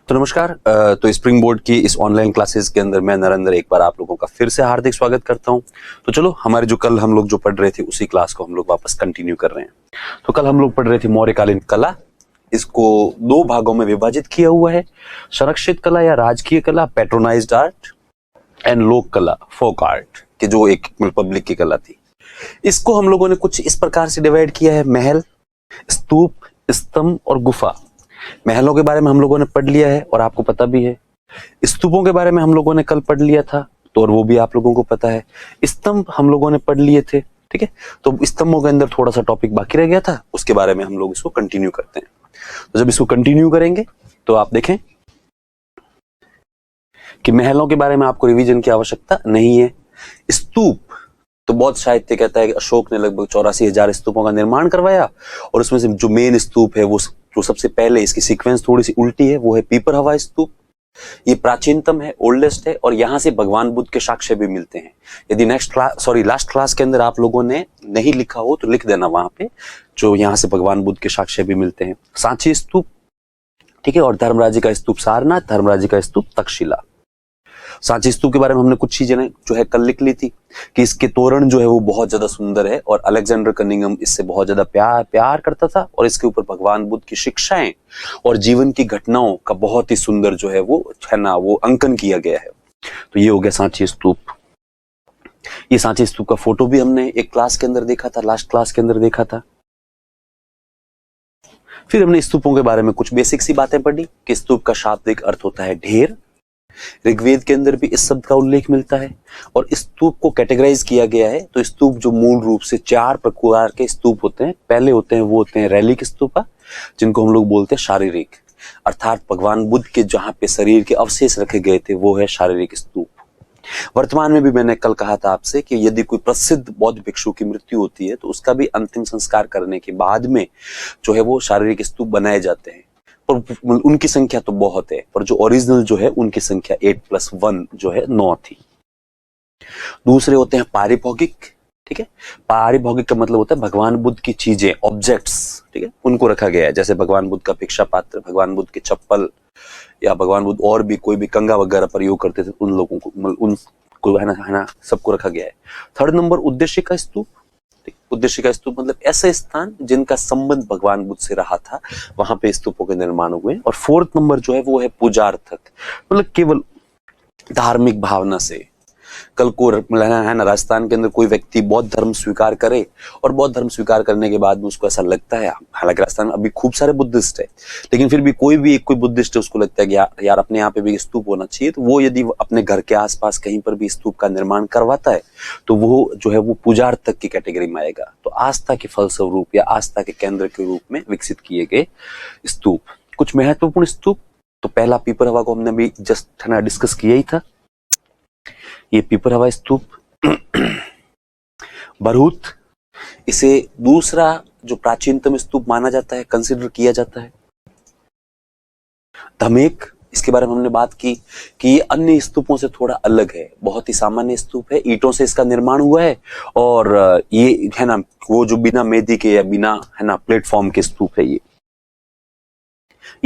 तो नमस्कार। तो स्प्रिंग बोर्ड की इस ऑनलाइन क्लासेस के अंदर मैं नरेंद्र एक बार आप लोगों का फिर से हार्दिक स्वागत करता हूं। तो चलो, हमारे जो कल हम लोग जो पढ़ रहे थे उसी क्लास को हम लोग वापस कंटिन्यू कर रहे हैं। तो कल हम लोग पढ़ रहे थे मौर्यकालीन कला। इसको दो भागों में विभाजित किया हुआ है, संरक्षित कला या राजकीय कला, पैट्रोनाइज्ड आर्ट, एंड लोक कला, फोक आर्ट, की जो एक पब्लिक की कला थी। इसको हम लोगों ने कुछ इस प्रकार से डिवाइड किया है: महल, स्तूप, स्तंभ और गुफा। महलों के बारे में हम लोगों ने पढ़ लिया है और आपको पता भी है। स्तूपों के बारे में हम लोगों ने कल पढ़ लिया था, तो और वो भी आप लोगों को पता है। स्तंभ हम लोगों ने पढ़ लिए थे, ठीक है। तो स्तंभों के अंदर थोड़ा सा टॉपिक बाकी रह गया था, उसके बारे में हम लोग इसको कंटिन्यू करते हैं। तो जब इसको कंटिन्यू करेंगे तो आप देखें कि महलों के बारे में आपको रिवीजन की आवश्यकता नहीं है। स्तूप तो बहुत साहित्य कहता है कि अशोक ने लगभग 84,000 स्तूपों का निर्माण करवाया, और उसमें से जो मेन स्तूप है वो जो सबसे पहले, इसकी सीक्वेंस थोड़ी सी उल्टी है, वो है पीपर हवा स्तूप। ये प्राचीनतम है, ओल्डेस्ट है, और यहां से भगवान बुद्ध के साक्ष्य भी मिलते हैं। यदि लास्ट क्लास के अंदर आप लोगों ने नहीं लिखा हो तो लिख देना वहां पे, जो यहां से भगवान बुद्ध के साक्ष्य भी मिलते हैं। सांची स्तूप, ठीक है, और धर्मराज का स्तूप सारनाथ, धर्मराज का स्तूप तक्षशिला। सांची स्तूप के बारे में हमने कुछ चीजें जो है कल लिख ली थी कि इसके तोरण जो है वो बहुत ज्यादा सुंदर है, और अलेक्जेंडर कनिंघम इससे बहुत ज्यादा प्यार करता था, और इसके ऊपर भगवान बुद्ध की शिक्षाएं और जीवन की घटनाओं का बहुत ही सुंदर जो है वो अंकन किया गया है। तो ये हो गया सांची स्तूप। ये सांची स्तूप का फोटो भी हमने एक क्लास के अंदर देखा था, लास्ट क्लास के अंदर देखा था। फिर हमने स्तूपों के बारे में कुछ बेसिक सी बातें पढ़ी कि स्तूप का शाब्दिक अर्थ होता है ढेर। ऋग्वेद के अंदर भी इस शब्द का उल्लेख मिलता है, और स्तूप को कैटेगराइज किया गया है। तो स्तूप जो मूल रूप से 4 प्रकार के स्तूप होते हैं। पहले होते हैं वो होते हैं रैलिक स्तूपा, जिनको हम लोग बोलते हैं शारीरिक, अर्थात भगवान बुद्ध के जहां पे शरीर के अवशेष रखे गए थे वो है शारीरिक स्तूप। वर्तमान में भी मैंने कल कहा था आपसे कि यदि कोई प्रसिद्ध बौद्ध भिक्षु की मृत्यु होती है तो उसका भी अंतिम संस्कार करने के बाद में जो है वो शारीरिक स्तूप बनाए जाते हैं। पर उनकी संख्या तो बहुत है, पर जो ओरिजिनल जो है उनकी संख्या 8+1 जो है 9 थी। दूसरे होते हैं पारिभौगिक, ठीक है। पारिभौगिक का मतलब होता है भगवान बुद्ध की चीजें, ऑब्जेक्ट्स, ठीक है, उनको रखा गया है। जैसे भगवान बुद्ध का भिक्षा पात्र, भगवान बुद्ध के चप्पल, या भगवान बुद्ध और भी कोई भी कंगा वगैरह प्रयोग करते थे, उन लोगों को उनको है ना सबको रखा गया है। थर्ड नंबर उद्देश्य का स्तूप। उद्देश्य का स्तूप मतलब ऐसे स्थान जिनका संबंध भगवान बुद्ध से रहा था, वहां पे स्तूपों के निर्माण हुए। और फोर्थ नंबर जो है वो है पूजार्थक, मतलब केवल धार्मिक भावना से। कल को है ना राजस्थान के अंदर कोई व्यक्ति बौद्ध धर्म स्वीकार करे, और बौद्ध धर्म स्वीकार करने के बाद में उसको ऐसा लगता है, हालांकि राजस्थान में अभी खूब सारे बुद्धिस्ट है, लेकिन फिर भी कोई बुद्धिस्ट है, उसको लगता है कि यार अपने यहाँ पे भी स्तूप होना चाहिए, तो वो यदि अपने घर के आसपास कहीं पर भी स्तूप का निर्माण करवाता है तो वो जो है वो पूजार्थक की कैटेगरी में आएगा। तो आस्था के फलस्वरूप या आस्था के केंद्र के रूप में विकसित किए गए स्तूप। कुछ महत्वपूर्ण स्तूप, तो पहला पीपर हवा को हमने भी जस्ट है ना डिस्कस किया ही था, ये पीपर हवा स्तूप। बरहुत, इसे दूसरा जो प्राचीनतम स्तूप माना जाता है, कंसिडर किया जाता है। धमेक, इसके बारे में हमने बात की कि ये अन्य स्तूपों से थोड़ा अलग है, बहुत ही सामान्य स्तूप है, ईंटों से इसका निर्माण हुआ है, और ये है ना वो जो बिना मेदी के या बिना है ना प्लेटफॉर्म के स्तूप है। ये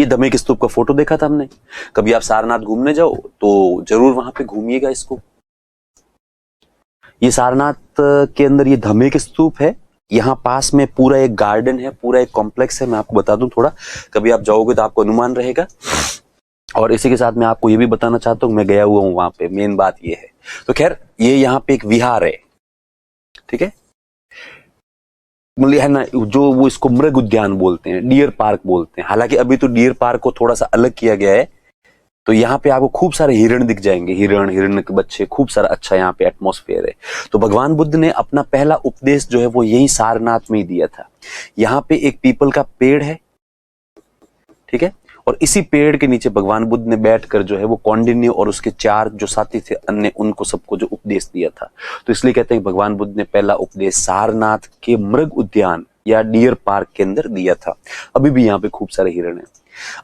धमेक स्तूप का फोटो देखा था हमने। कभी आप सारनाथ घूमने जाओ तो जरूर वहां पे घूमिएगा इसको। ये सारनाथ के अंदर ये धमेक स्तूप है। यहाँ पास में पूरा एक गार्डन है, पूरा एक कॉम्प्लेक्स है। मैं आपको बता दूं थोड़ा, कभी आप जाओगे तो आपको अनुमान रहेगा। और इसी के साथ मैं आपको ये भी बताना चाहता हूँ, मैं गया हुआ हूँ वहां पे, मेन बात ये है। तो खैर, ये यहाँ पे एक विहार है, ठीक है, मतलब है ना जो वो इसको मृग उद्यान बोलते हैं, डियर पार्क बोलते हैं। हालांकि अभी तो डियर पार्क को थोड़ा सा अलग किया गया है। तो यहाँ पे आपको खूब सारे हिरण दिख जाएंगे, हिरण के बच्चे, खूब सारा अच्छा यहाँ पे एटमॉस्फेयर है। तो भगवान बुद्ध ने अपना पहला उपदेश जो है वो यही सारनाथ में ही दिया था। यहाँ पे एक पीपल का पेड़ है, ठीक है, और इसी पेड़ के नीचे भगवान बुद्ध ने बैठकर जो है वो कौंडिन्य और उसके 4 जो साथी थे अन्य, उनको सबको जो उपदेश दिया था। तो इसलिए कहते हैं भगवान बुद्ध ने पहला उपदेश सारनाथ के मृग उद्यान या डियर पार्क के अंदर दिया था। अभी भी यहाँ पे खूब सारे हिरण हैं।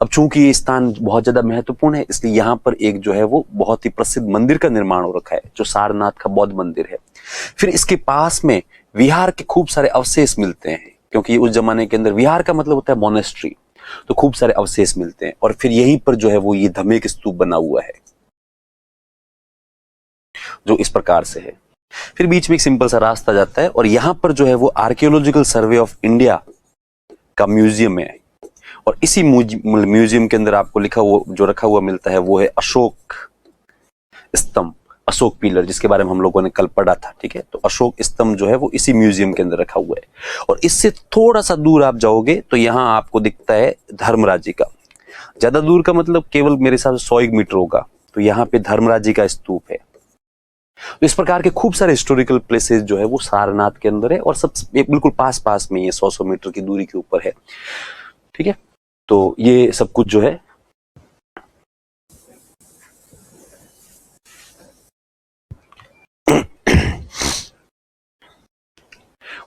अब चूंकि ये स्थान बहुत ज्यादा महत्वपूर्ण है, इसलिए यहाँ पर एक जो है वो बहुत ही प्रसिद्ध मंदिर का निर्माण हो रखा है, जो सारनाथ का बौद्ध मंदिर है। फिर इसके पास में विहार के खूब सारे अवशेष मिलते हैं, क्योंकि उस जमाने के अंदर विहार का मतलब होता है मोनेस्ट्री। तो खूब सारे अवशेष मिलते हैं, और फिर यहीं पर जो है वो ये धमेक स्तूप बना हुआ है जो इस प्रकार से है। फिर बीच में एक सिंपल सा रास्ता जाता है, और यहां पर जो है वो आर्कियोलॉजिकल सर्वे ऑफ इंडिया का म्यूजियम है, और इसी म्यूजियम के अंदर आपको लिखा हुआ जो रखा हुआ मिलता है वो है अशोक स्तंभ, अशोक पिलर, जिसके बारे में हम लोगों ने कल पढ़ा था। ठीक है, तो अशोक स्तंभ जो है वो इसी म्यूजियम के अंदर रखा हुआ है। और इससे थोड़ा सा दूर आप जाओगे तो यहां आपको दिखता है धर्मराज जी का। ज्यादा दूर का मतलब केवल मेरे हिसाब से 100 मीटर होगा, तो यहाँ पे धर्मराज जी का स्तूप है। तो इस प्रकार के खूब सारे हिस्टोरिकल प्लेसेस जो है वो सारनाथ के अंदर है, और सब बिल्कुल पास पास में ये 100 मीटर की दूरी के ऊपर है। ठीक है, तो ये सब कुछ जो है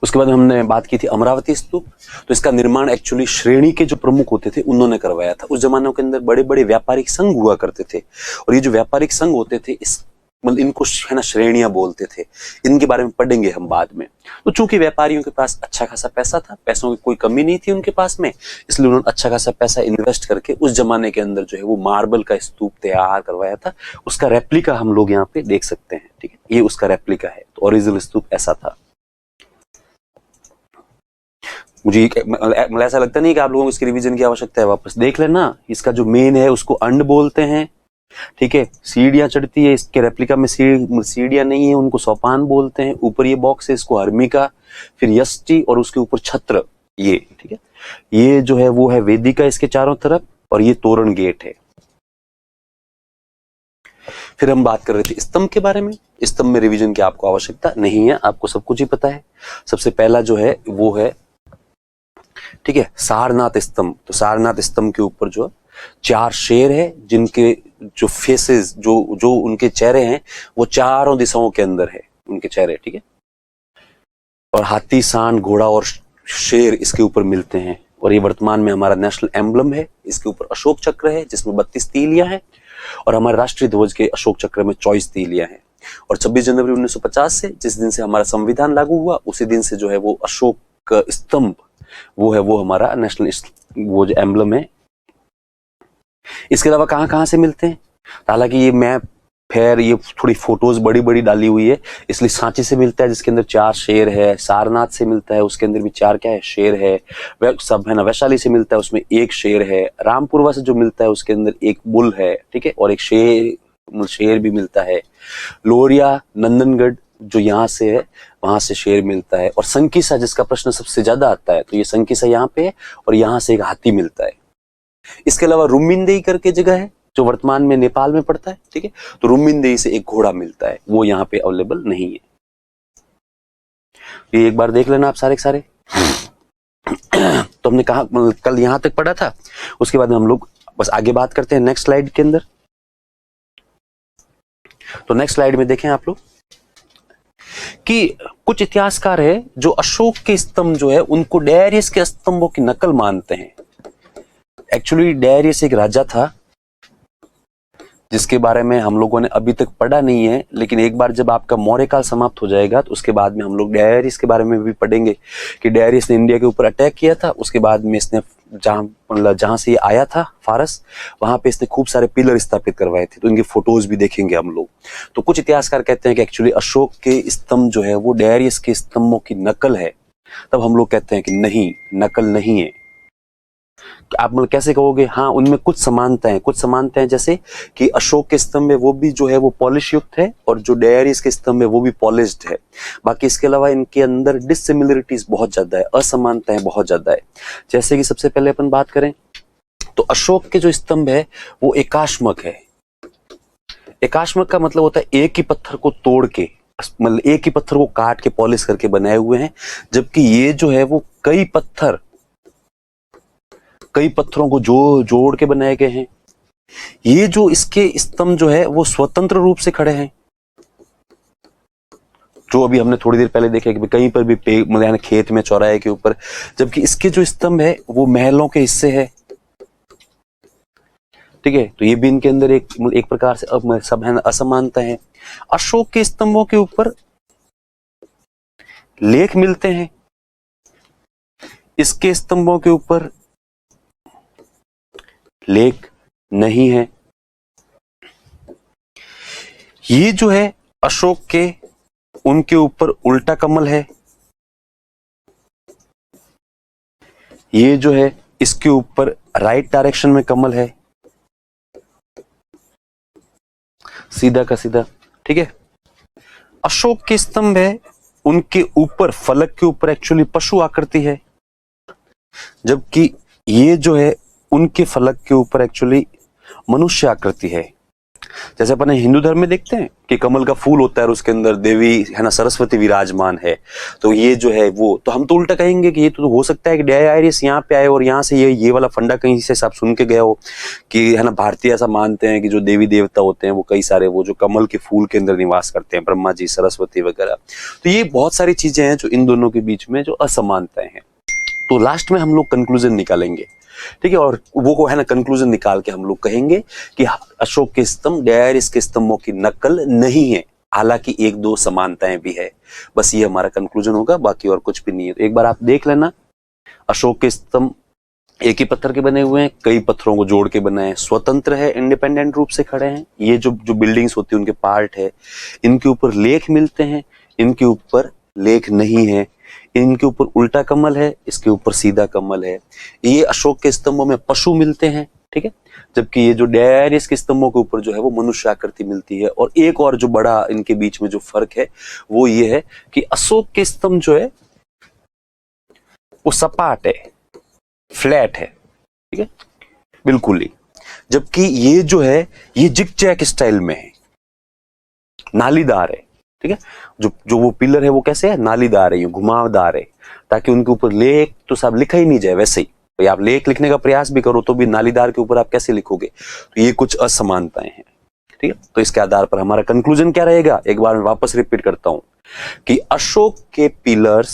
उसके बाद हमने बात की थी अमरावती स्तूप। तो इसका निर्माण एक्चुअली श्रेणी के जो प्रमुख होते थे उन्होंने करवाया था। उस जमानों के अंदर बड़े बड़े व्यापारिक संघ हुआ करते थे, और ये जो व्यापारिक संघ होते थे इस मतलब इनको है ना श्रेणियां बोलते थे। इनके बारे में पढ़ेंगे हम बाद में। तो चूंकि व्यापारियों के पास अच्छा खासा पैसा था, पैसों की कोई कमी नहीं थी उनके पास में, इसलिए उन्होंने अच्छा खासा पैसा इन्वेस्ट करके उस जमाने के अंदर जो है वो मार्बल का स्तूप तैयार करवाया था। उसका रेप्लिका हम लोग यहाँ पे देख सकते हैं। ठीक है, ये उसका रेप्लिका है। तो ओरिजिनल स्तूप ऐसा था। मुझे ऐसा लगता नहीं कि आप लोगों को इसकी रिवीजन की आवश्यकता है, वापस देख लेना। इसका जो मेन है उसको अंड बोलते हैं। ठीक है, सीढ़ियां चढ़ती है, इसके रेप्लिका में सीढ़ियां नहीं है, उनको सोपान बोलते हैं। ऊपर ये बॉक्स है, इसको हर्मिका, फिर यष्टि, और उसके ऊपर छत्र। ये ठीक है, ये जो है वो है वेदिका इसके चारों तरफ, और ये तोरण गेट है। फिर हम बात कर रहे थे स्तंभ के बारे में। स्तंभ में रिवीजन की आपको आवश्यकता नहीं है, आपको सब कुछ ही पता है। सबसे पहला जो है वो है, ठीक है, सारनाथ स्तंभ। तो सारनाथ स्तंभ के ऊपर जो 4 शेर है, जिनके जो फेसेस जो उनके चेहरे हैं वो चारों दिशाओं के अंदर है उनके चेहरे। ठीक है, और हाथी, सांड, घोड़ा और शेर इसके ऊपर मिलते हैं, और ये वर्तमान में हमारा नेशनल एम्बलम है। इसके ऊपर अशोक चक्र है जिसमें 32 तीलियां हैं, और हमारे राष्ट्रीय ध्वज के अशोक चक्र में 24 तीलियां हैं। और 26 जनवरी 1950 से, जिस दिन से हमारा संविधान लागू हुआ, उसी दिन से जो है वो अशोक स्तंभ वो है वो हमारा नेशनल वो जो एम्बलम है। इसके अलावा कहां कहां से मिलते हैं, हालांकि ये मैप फिर ये थोड़ी फोटोज बड़ी बड़ी डाली हुई है, इसलिए सांची से मिलता है जिसके अंदर 4 शेर है। सारनाथ से मिलता है, उसके अंदर भी 4 क्या है, शेर है। वह सब है ना। वैशाली से मिलता है, उसमें 1 शेर है। रामपुरवा से जो मिलता है उसके अंदर 1 बुल है। ठीक है, और 1 शेर भी मिलता है। लोरिया, नंदनगढ़ जो यहाँ से है वहां से शेर मिलता है। और संकीसा, जिसका प्रश्न सबसे ज्यादा आता है, तो ये संकीसा यहाँ पे है, और यहाँ से एक हाथी मिलता है। इसके अलावा रुमिनदेई करके जगह है जो वर्तमान में नेपाल में पड़ता है। ठीक है, तो रुमिनदेई से एक घोड़ा मिलता है, वो यहाँ पे अवेलेबल नहीं है। ये एक बार देख लेना आप सारे के सारे। तो हमने कहा कल यहां तक पढ़ा था, उसके बाद हम लोग बस आगे बात करते हैं नेक्स्ट स्लाइड के अंदर। तो नेक्स्ट स्लाइड में देखें आप लोग कि कुछ इतिहासकार है जो अशोक के स्तंभ जो है उनको डायरियस के स्तंभों की नकल मानते हैं। एक्चुअली डायरियस एक राजा था जिसके बारे में हम लोगों ने अभी तक पढ़ा नहीं है, लेकिन एक बार जब आपका मौर्य काल समाप्त हो जाएगा तो उसके बाद में हम लोग डायरियस के बारे में भी पढ़ेंगे कि डायरियस ने इंडिया के ऊपर अटैक किया था। उसके बाद में इसने जहां से ये आया था फारस, वहां पे इसने खूब सारे पिलर स्थापित करवाए थे। तो इनके फोटोज भी देखेंगे हम लोग। तो कुछ इतिहासकार कहते हैं कि एक्चुअली अशोक के स्तंभ जो है वो डायरियस के स्तंभों की नकल है। तब हम लोग कहते हैं कि नहीं, नकल नहीं है। आप मतलब कैसे कहोगे, हाँ उनमें कुछ समानताएं जैसे कि अशोक के स्तंभ में वो भी जो है वो पॉलिश युक्त है, और जो डायरियस के स्तंभ है वो भी पॉलिश्ड है। बाकी इसके अलावा इनके अंदर डिसिमिलरिटीज बहुत ज्यादा है, असमानताएं बहुत ज्यादा है। जैसे कि सबसे पहले अपन बात करें तो अशोक के जो स्तंभ है वो एकाश्मक है। एकाश्मक का मतलब होता है एक ही पत्थर को तोड़ के, मतलब एक ही पत्थर को काट के पॉलिश करके बनाए हुए हैं, जबकि ये जो है वो कई पत्थरों को जोड़ के बनाए गए हैं। ये जो इसके स्तंभ जो है वो स्वतंत्र रूप से खड़े हैं, जो अभी हमने थोड़ी देर पहले देखा कि कहीं पर भी मतलब खेत में, चौराहे के ऊपर, जबकि इसके जो स्तंभ है वो महलों के हिस्से है। ठीक है, तो ये भी इनके अंदर एक प्रकार से सब है असमानता है। अशोक के स्तंभों के ऊपर लेख मिलते हैं, इसके स्तंभों के ऊपर लेख नहीं है। ये जो है अशोक के, उनके ऊपर उल्टा कमल है। ये जो है इसके ऊपर राइट डायरेक्शन में कमल है, सीधा का सीधा। ठीक है, अशोक के स्तंभ है, उनके ऊपर, फलक के ऊपर एक्चुअली पशु आकृति है, जबकि ये जो है उनके फलक के ऊपर एक्चुअली मनुष्य आकृति है। जैसे अपन हिंदू धर्म में देखते हैं कि कमल का फूल होता है और उसके अंदर देवी है ना, सरस्वती विराजमान है, तो ये जो है वो, तो हम तो उल्टा कहेंगे कि ये तो हो सकता है कि डायरियस यहाँ पे आए और यहाँ से ये वाला फंडा कहीं से आप सुन के गए हो कि है ना, भारतीय ऐसा मानते हैं कि जो देवी देवता होते हैं वो कई सारे वो जो कमल के फूल के अंदर निवास करते हैं, ब्रह्मा जी, सरस्वती वगैरह। तो ये बहुत सारी चीजें हैं जो इन दोनों के बीच में जो असमानताएं हैं। तो लास्ट में हम लोग कंक्लूजन निकालेंगे, ठीक है, और वो है ना कंक्लूजन निकाल के हम लोग कहेंगे कि अशोक के स्तंभ डायरियस के स्तंभों की नकल नहीं है, हालांकि एक दो समानताएं भी है। बस ये हमारा कंक्लूजन होगा, बाकी और कुछ भी नहीं है। तो एक बार आप देख लेना, अशोक के स्तंभ एक ही पत्थर के बने हुए हैं, कई पत्थरों को जोड़ के बनाए हैं, स्वतंत्र है, इंडिपेंडेंट रूप से खड़े हैं। ये जो बिल्डिंग्स होती है उनके पार्ट है, इनके ऊपर लेख मिलते हैं, इनके ऊपर लेख नहीं है, इनके ऊपर उल्टा कमल है, इसके ऊपर सीधा कमल है। ये अशोक के स्तंभों में पशु मिलते हैं, ठीक है, जबकि ये जो डायरियस के स्तंभों के ऊपर जो है वो मनुष्य आकृति मिलती है। और एक और जो बड़ा इनके बीच में जो फर्क है वो ये है कि अशोक के स्तंभ जो है वो सपाट है, फ्लैट है, ठीक है, बिल्कुल ही, जबकि ये जो है ये जिग-जैग स्टाइल में है, नालीदार है, ठीक है, जो वो पिलर है वो कैसे है, नालीदार है, घुमावदार है, ताकि उनके ऊपर लेख तो सब लिखा ही नहीं जाए। वैसे ही भाई आप लेख लिखने का प्रयास भी करो तो भी नालीदार के ऊपर आप कैसे लिखोगे, तो ये कुछ असमानताएं हैं, ठीक है। तो इसके आधार पर हमारा कंक्लूजन क्या रहेगा, एक बार मैं वापस रिपीट करता हूं कि अशोक के पिलर्स,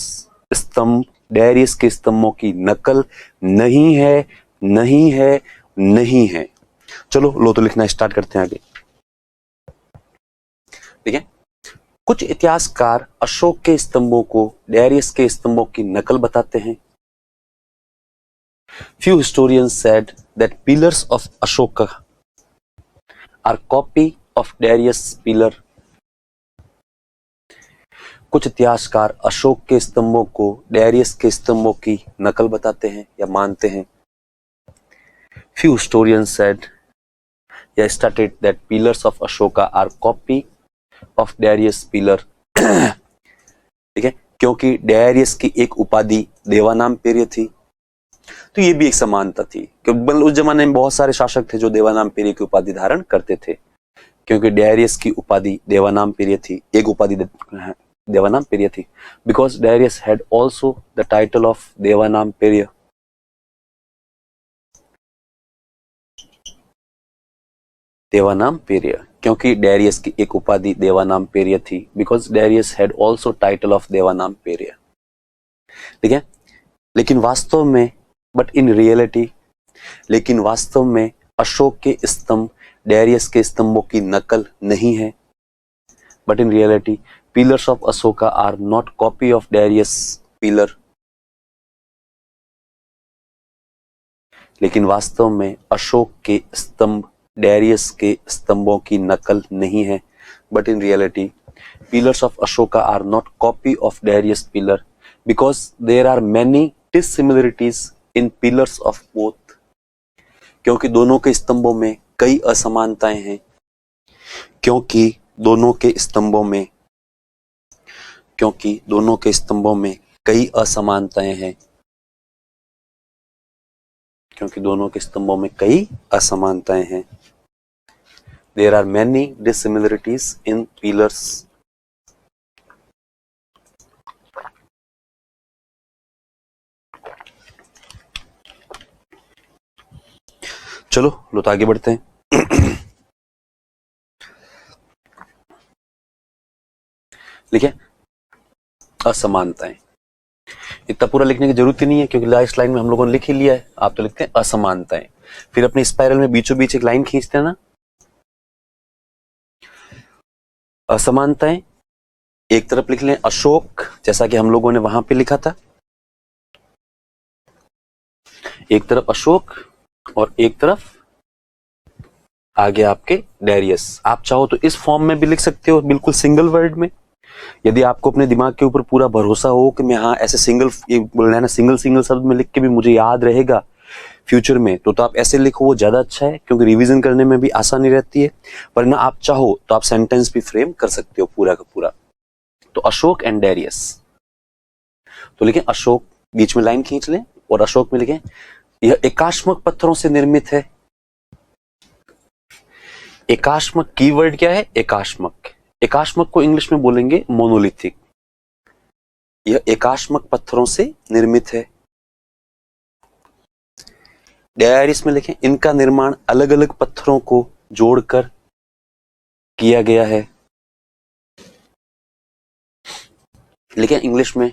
स्तंभ डायरियस के स्तंभों की नकल नहीं है, नहीं है, नहीं है। चलो लो तो लिखना स्टार्ट करते हैं आगे, ठीक है। कुछ इतिहासकार अशोक के स्तंभों को डायरियस के स्तंभों की नकल बताते हैं। Few historians said that pillars of Ashoka are copy of Darius' pillar. कुछ इतिहासकार अशोक के स्तंभों को डायरियस के स्तंभों की नकल बताते हैं या मानते हैं। Few historians said या stated that pillars of Ashoka are copy of Darius' pillar. ठीक है, क्योंकि डायरियस की एक उपाधि देवानाम पेर्य थी, तो ये भी एक समानता थी, क्योंकि उस जमाने में बहुत सारे शासक थे जो देवानाम पेर्य की उपाधि धारण करते थे। क्योंकि डायरियस की उपाधि देवानाम पेर्य थी, एक उपाधि देवानाम पेर्य थी, because Darius had also the title of देवानाम पेर्य। देवानाम पेर्य, क्योंकि डायरियस की एक उपाधि देवानाम पेर्य थी, because Darius had also title of देवानाम पेर्य, ठीक है। लेकिन वास्तव में लेकिन वास्तव में अशोक के स्तंभ डायरियस के स्तंभों की नकल नहीं है। But in reality pillars of Ashoka are not copy of Darius pillar. लेकिन वास्तव में अशोक के स्तंभ डायरियस के स्तंभों की नकल नहीं है। But in reality pillars of Ashoka are not copy of Darius pillar because there are many dissimilarities in pillars of both. क्योंकि दोनों के स्तंभों में कई असमानताएं हैं, क्योंकि दोनों के स्तंभों में कई असमानताएं हैं, क्योंकि दोनों के स्तंभों में कई असमानताएं हैं। There are many dissimilarities in pillars. चलो लो तो आगे बढ़ते हैं। लिखे असमानताएं, इतना पूरा लिखने की जरूरत ही नहीं है क्योंकि लास्ट लाइन में हम लोगों ने लिख ही लिया है। आप तो लिखते हैं असमानताएं, फिर अपने स्पाइरल में बीचों बीच एक लाइन खींचते हैं ना। असमानताएं एक तरफ लिख लें अशोक, जैसा कि हम लोगों ने वहां पे लिखा था, एक तरफ अशोक और एक तरफ आगे आपके डेरियस। आप चाहो तो इस फॉर्म में भी लिख सकते हो, बिल्कुल सिंगल वर्ड में। यदि आपको अपने दिमाग के ऊपर पूरा भरोसा हो कि मैं हाँ ऐसे सिंगल सिंगल शब्द में लिख के भी मुझे याद रहेगा फ्यूचर में, तो आप ऐसे लिखो, वो ज्यादा अच्छा है, क्योंकि रिवीजन करने में भी आसानी रहती है। वरना आप चाहो तो आप सेंटेंस भी फ्रेम कर सकते हो पूरा का पूरा। तो अशोक एंड डेरियस, तो लिखें अशोक, बीच में लाइन खींच लें और अशोक में लिखें यह एकाश्मक पत्थरों से निर्मित है। एकाश्मक कीवर्ड क्या है? एकाश्मक। एकाश्मक को इंग्लिश में बोलेंगे मोनोलिथिक। यह एकाश्मक पत्थरों से निर्मित है। डेरियस में लिखें इनका निर्माण अलग अलग पत्थरों को जोड़कर किया गया है। लिखें इंग्लिश में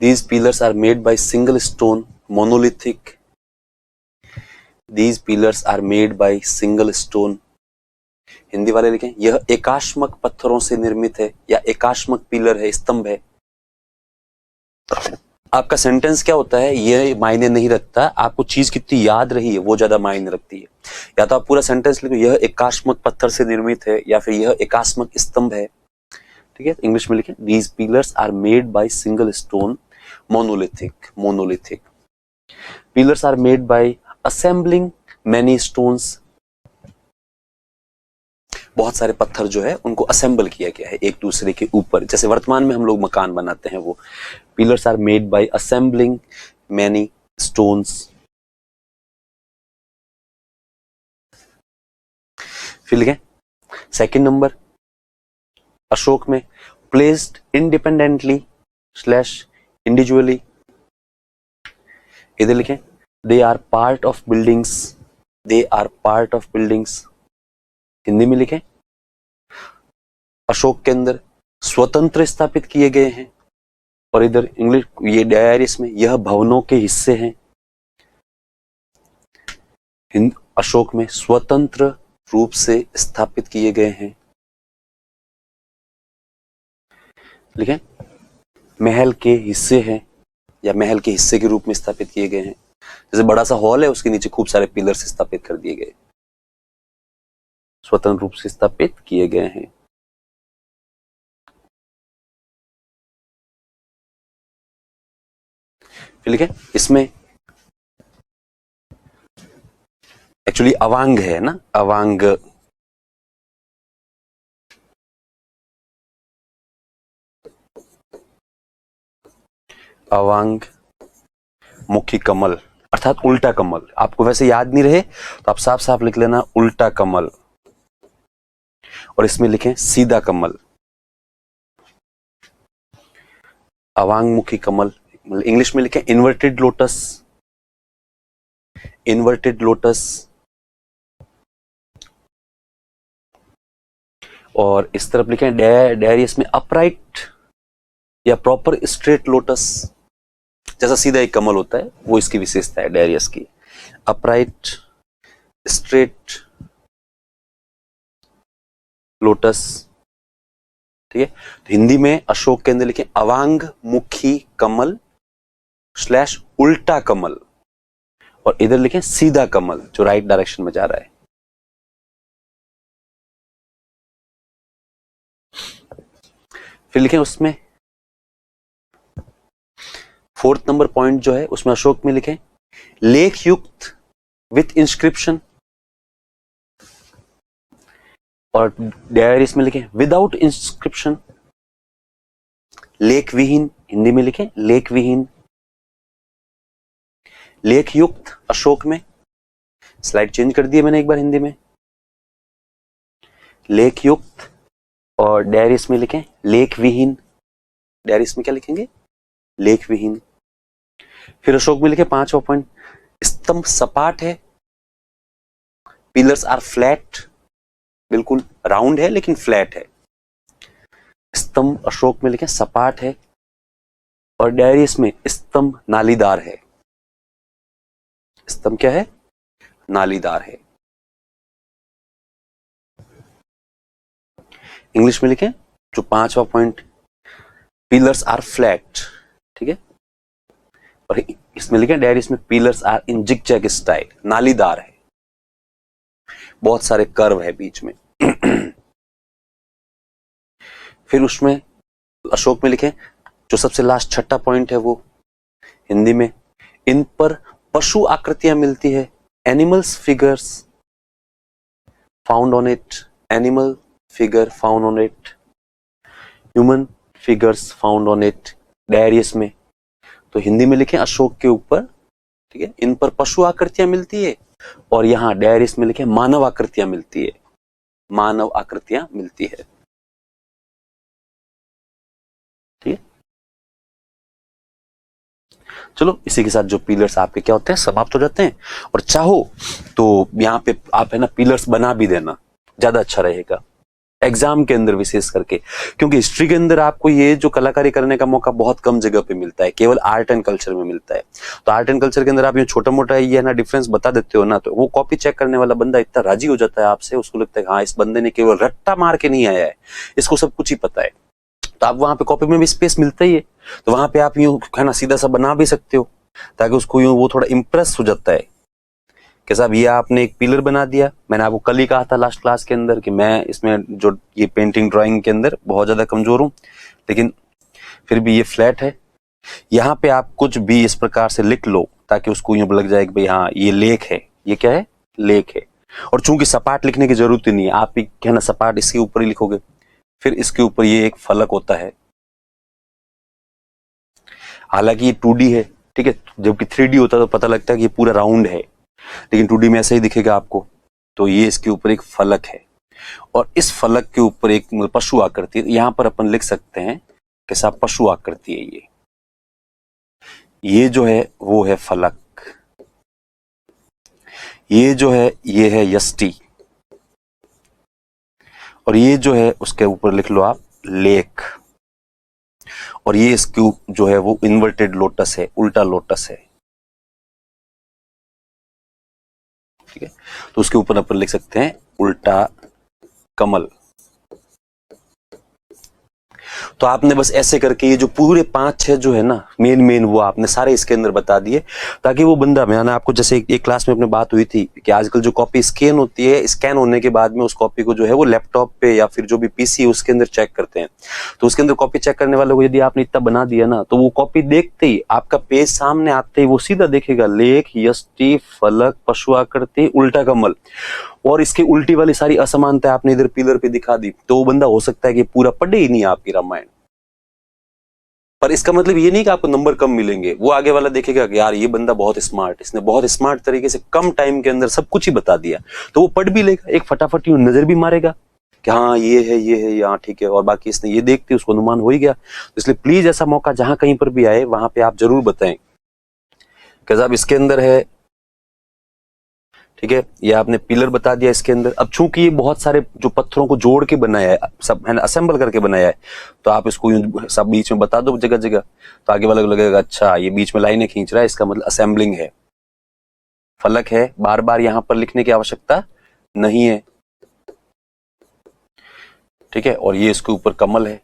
these pillars are made by single stone monolithic. These pillars are made by single stone. Hindi वाले लिखें यह एकाश्मक पत्थरों से निर्मित है, या एकाश्मक पिलर है, स्तंभ है। आपका सेंटेंस क्या होता है ये मायने नहीं रखता, आपको चीज कितनी याद रही है वो ज्यादा मायने रखती है। या तो आप पूरा सेंटेंस लिखो यह एकाश्मक पत्थर से निर्मित है, या फिर यह एकाश्मक स्तंभ है। ठीक है, इंग्लिश में लिखें these pillars are made by single stone monolithic. Monolithic pillars are made by assembling many stones. बहुत सारे पत्थर जो है उनको असेंबल किया गया है एक दूसरे के ऊपर, जैसे वर्तमान में हम लोग मकान बनाते हैं वो। Pillars are made by assembling many stones. फिर लिखें सेकंड नंबर अशोक में प्लेस्ड इंडिपेंडेंटली स्लैश इंडिविजुअली। इधर लिखें they are part of buildings. They are part of buildings. Hindi में लिखें अशोक के अंदर स्वतंत्र स्थापित किए गए हैं, और इधर इंग्लिश ये डेरियस में यह भवनों के हिस्से हैं। अशोक में स्वतंत्र रूप से स्थापित किए गए हैं। लिखें महल के हिस्से हैं, या महल के हिस्से के रूप में स्थापित किए गए हैं। जैसे बड़ा सा हॉल है उसके नीचे खूब सारे पिलर से स्थापित कर दिए गए, स्वतंत्र रूप से स्थापित किए गए हैं। फिर लिखें इसमें एक्चुअली अवांग है ना, अवांग। अवांग मुखी कमल अर्थात उल्टा कमल। आपको वैसे याद नहीं रहे तो आप साफ साफ लिख लेना उल्टा कमल, और इसमें लिखें सीधा कमल। अवांग मुखी कमल इंग्लिश में लिखें इन्वर्टेड लोटस। Inverted lotus. और इस तरफ लिखें डेरियस में अपराइट या प्रॉपर स्ट्रेट लोटस। जैसा सीधा एक कमल होता है वो इसकी विशेषता है डेरियस की, अपराइट स्ट्रेट लोटस। ठीक है, तो हिंदी में अशोक के अंदर लिखें अवांग मुखी कमल स्लैश उल्टा कमल, और इधर लिखें सीधा कमल जो राइट डायरेक्शन में जा रहा है। फिर लिखें उसमें फोर्थ नंबर पॉइंट जो है उसमें अशोक में लिखें लेख युक्त विथ इंस्क्रिप्शन, और डेरियस में लिखें विदाउट इंस्क्रिप्शन। लेख विहीन हिंदी में लिखें लेख विहीन। लेख युक्त अशोक में, स्लाइड चेंज कर दी है मैंने एक बार हिंदी में, लेख युक्त, और डेरियस में लिखें लेख विहीन। डेरियस में क्या लिखेंगे? लेख विहीन। फिर अशोक में लिखे पांचवा पॉइंट स्तंभ सपाट है। पिलर्स आर फ्लैट, बिल्कुल राउंड है लेकिन फ्लैट है। स्तंभ अशोक में लिखे सपाट है, और डेरियस में स्तंभ नालीदार है। स्तंभ क्या है? नालीदार है। इंग्लिश में लिखें जो पांचवा पॉइंट पिलर्स आर फ्लैट, ठीक है, और इसमें लिखें डेरियस में pillars are in zigzag style, नालीदार है। बहुत सारे कर्व है बीच में। फिर उसमें अशोक में लिखे जो सबसे लास्ट छठा पॉइंट है वो हिंदी में, इन पर पशु आकृतियां मिलती है, animals figures found on it, animal figure found on it, human figures found on it. डायरियस में तो हिंदी में लिखे अशोक के ऊपर, ठीक है, इन पर पशु आकृतियां मिलती है, और यहां डायरियस में लिखे मानव आकृतियां मिलती है, मानव आकृतियां मिलती है। ठीक है, चलो इसी के साथ जो पिलर्स आपके क्या होते हैं समाप्त हो जाते हैं। और चाहो तो यहाँ पे आप है ना पिलर्स बना भी देना, ज्यादा अच्छा रहेगा एग्जाम के अंदर विशेष करके, क्योंकि हिस्ट्री के अंदर आपको ये जो कलाकारी करने का मौका बहुत कम जगह पे मिलता है, केवल आर्ट एंड कल्चर में मिलता है। तो आर्ट एंड कल्चर के अंदर आप ये छोटा मोटा ये है ना डिफरेंस बता देते हो ना, तो वो कॉपी चेक करने वाला बंदा इतना राजी हो जाता है आपसे, उसको लगता है हाँ इस बंदे ने केवल रट्टा मार के नहीं आया है, इसको सब कुछ ही पता है। तो आप वहां पे कॉपी में भी स्पेस मिलता ही है, तो वहां पे आप यूं है ना सीधा सा बना भी सकते हो, ताकि उसको यूं वो थोड़ा इंप्रेस हो जाता है कि साहब ये आपने एक पिलर बना दिया। मैंने आपको कल ही कहा था लास्ट क्लास के अंदर कि मैं इसमें जो ये पेंटिंग ड्राइंग के अंदर बहुत ज्यादा कमजोर हूं, लेकिन फिर भी ये फ्लैट है। यहाँ पे आप कुछ भी इस प्रकार से लिख लो ताकि उसको यूं लग जाए कि भाई हाँ ये लेख है, ये क्या है लेख है। और चूंकि सपाट लिखने की जरूरत ही नहीं है, आप भी क्या ना सपाट इसके ऊपर ही लिखोगे, फिर इसके ऊपर ये एक फलक होता है। हालांकि ये 2D है, ठीक है, जबकि 3D होता तो पता लगता है कि ये पूरा राउंड है, लेकिन 2D में ऐसे ही दिखेगा आपको। तो ये इसके ऊपर एक फलक है, और इस फलक के ऊपर एक पशु आकृति, यहां पर अपन लिख सकते हैं कि साहब पशु आकृति है ये जो है वो है फलक, ये जो है ये है यष्टि, और ये जो है उसके ऊपर लिख लो आप लेख, और ये इसके जो है वो इन्वर्टेड लोटस है, उल्टा लोटस है। ठीक है, तो उसके ऊपर अपन लिख सकते हैं उल्टा कमल। तो आपने बस ऐसे करके ये जो पूरे 5-6 जो है ना मेन वो आपने सारे इसके अंदर बता दिए, ताकि वो बंदा, मैंने आपको जैसे एक क्लास में अपने बात हुई थी कि आजकल जो कॉपी स्कैन होती है, स्कैन होने के बाद में उस कॉपी को जो है वो लैपटॉप पे या फिर जो भी पीसी है उसके अंदर चेक करते हैं। तो उसके अंदर कॉपी चेक करने वालों को यदि आपने इतना बना दिया ना, तो वो कॉपी देखते ही आपका पेज सामने आते ही वो सीधा देखेगा लेख यष्टि फलक पशु आकृति उल्टा कमल, और इसकी उल्टी वाली सारी असमानता आपने इधर पिलर पे दिखा दी, तो वो बंदा हो सकता है कि पूरा पढ़े ही नहीं आपकी रामायण। पर इसका मतलब ये नहीं कि आपको नंबर कम मिलेंगे, वो आगे वाला देखेगा कि यार ये बंदा बहुत स्मार्ट, इसने बहुत स्मार्ट तरीके से कम टाइम के अंदर सब कुछ ही बता दिया, तो वो पढ़ भी लेगा, एक फटाफट यूं नजर भी मारेगा कि हाँ ये है यहाँ ठीक है, और बाकी इसने ये देखते उसको अनुमान हो ही गया। तो इसलिए प्लीज ऐसा मौका जहां कहीं पर भी आए वहां पे आप जरूर बताएं कि साहब इसके अंदर है, ठीक है, ये आपने पिलर बता दिया इसके अंदर। अब चूंकि ये बहुत सारे जो पत्थरों को जोड़ के बनाया है, सब है ना असेंबल करके बनाया है, तो आप इसको सब बीच में बता दो जगह जगह, तो आगे वाला लगेगा अच्छा ये बीच में लाइनें खींच रहा है, इसका मतलब असेंबलिंग है। फलक है, बार बार यहां पर लिखने की आवश्यकता नहीं है, ठीक है, और ये इसके ऊपर कमल है।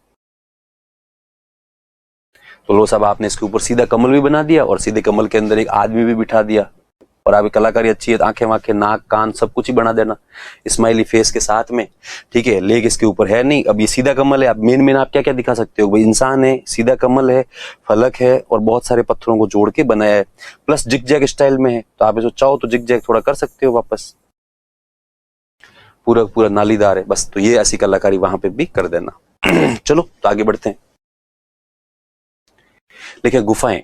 तो लो साहब आपने इसके ऊपर सीधा कमल भी बना दिया, और सीधे कमल के अंदर एक आदमी भी बिठा दिया, और आपकी कलाकारी अच्छी है, आंखें वांखें नाक कान सब कुछ ही बना देना स्माइली फेस के साथ में, ठीक है। लेग इसके ऊपर है नहीं, अब ये सीधा कमल है, अब मेन आप क्या क्या दिखा सकते हो भाई, इंसान है, सीधा कमल है, फलक है, और बहुत सारे पत्थरों को जोड़ के बनाया है, प्लस जिग जैग स्टाइल में है, तो आप इसको चाहो तो जिग जैग थोड़ा कर सकते हो वापस, पूरा पूरा नालीदार है बस, तो ये ऐसी कलाकारी वहां पे भी कर देना। चलो तो आगे बढ़ते हैं। देखिए गुफाएं,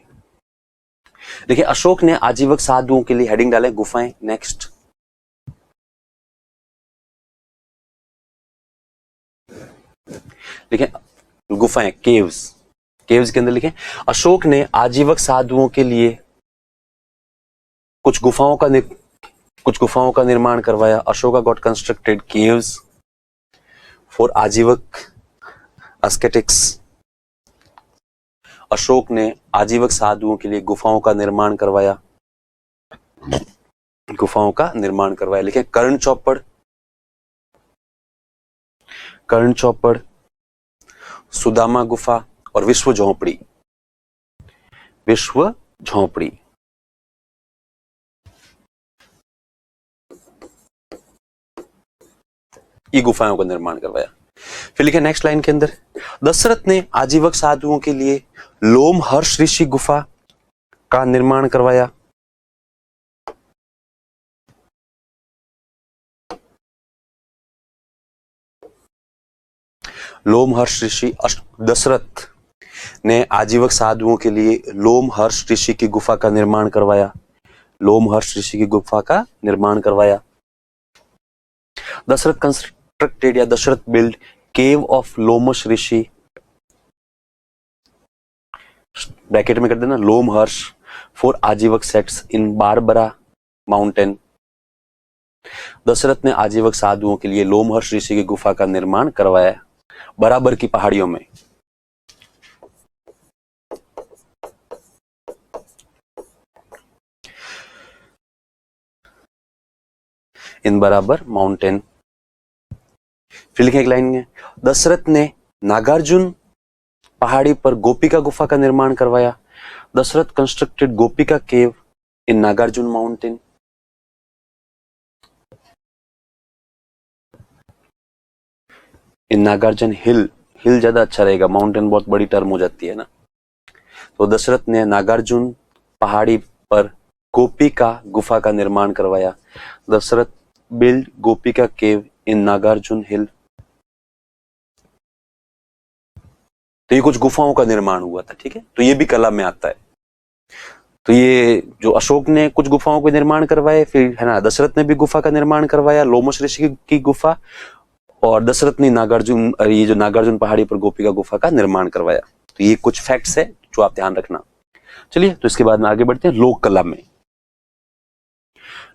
देखिए अशोक ने आजीवक साधुओं के लिए हेडिंग डाले गुफाएं। नेक्स्ट लिखें गुफाएं, केव्स, केव्स के अंदर लिखें अशोक ने आजीवक साधुओं के लिए कुछ गुफाओं का निर्माण करवाया। Ashoka got constructed caves for Ajivika ascetics. Ashoka ने आजीवक साधुओं के लिए गुफाओं का निर्माण करवाया, गुफाओं का निर्माण करवाया। लिखे कर्ण चौपड़, सुदामा गुफा और विश्व झोंपड़ी। ये गुफाओं का निर्माण करवाया। फिर लिखे नेक्स्ट लाइन के अंदर, दशरथ ने आजीवक साधुओं के लिए लोमहर्ष ऋषि गुफा का निर्माण करवाया। लोमहर्ष ऋषि, दशरथ ने आजीवक साधुओं के लिए लोमहर्ष ऋषि की गुफा का निर्माण करवाया। लोमहर्ष ऋषि की गुफा का निर्माण करवाया। दशरथ कंस्ट्रक्टेड या Dasharatha build cave of Lomas Rishi, bracket में कर देना, Lomaharsh for Ajivika sects in Barabar mountain. Dasharatha ने आजीवक साधुओं के लिए लोमहर्ष ऋषि की गुफा का निर्माण करवाया बराबर की पहाड़ियों में। इन बराबर माउंटेन। फिर लिखे एक लाइन में, दशरथ ने नागार्जुन पहाड़ी पर गोपिका गुफा का निर्माण करवाया। दशरथ कंस्ट्रक्टेड गोपिका केव इन नागार्जुन माउंटेन। इन नागार्जुन हिल, हिल ज्यादा अच्छा रहेगा, माउंटेन बहुत बड़ी टर्म हो जाती है ना। तो दशरथ ने नागार्जुन पहाड़ी पर गोपिका गुफा का निर्माण करवाया। दशरथ बिल्ड गोपिका केव इन नागार्जुन हिल। तो ये कुछ गुफाओं का निर्माण हुआ था, ठीक है। तो ये भी कला में आता है। तो ये जो अशोक ने कुछ गुफाओं के निर्माण करवाए, फिर है ना दशरथ ने भी गुफा का निर्माण करवाया, लोमश ऋषि की गुफा, और दशरथ ने नागार्जुन, ये जो नागार्जुन पहाड़ी पर गोपिका गुफा का निर्माण करवाया। तो ये कुछ फैक्ट्स है जो आप ध्यान रखना। चलिए, तो इसके बाद में आगे बढ़ते हैं लोक कला में।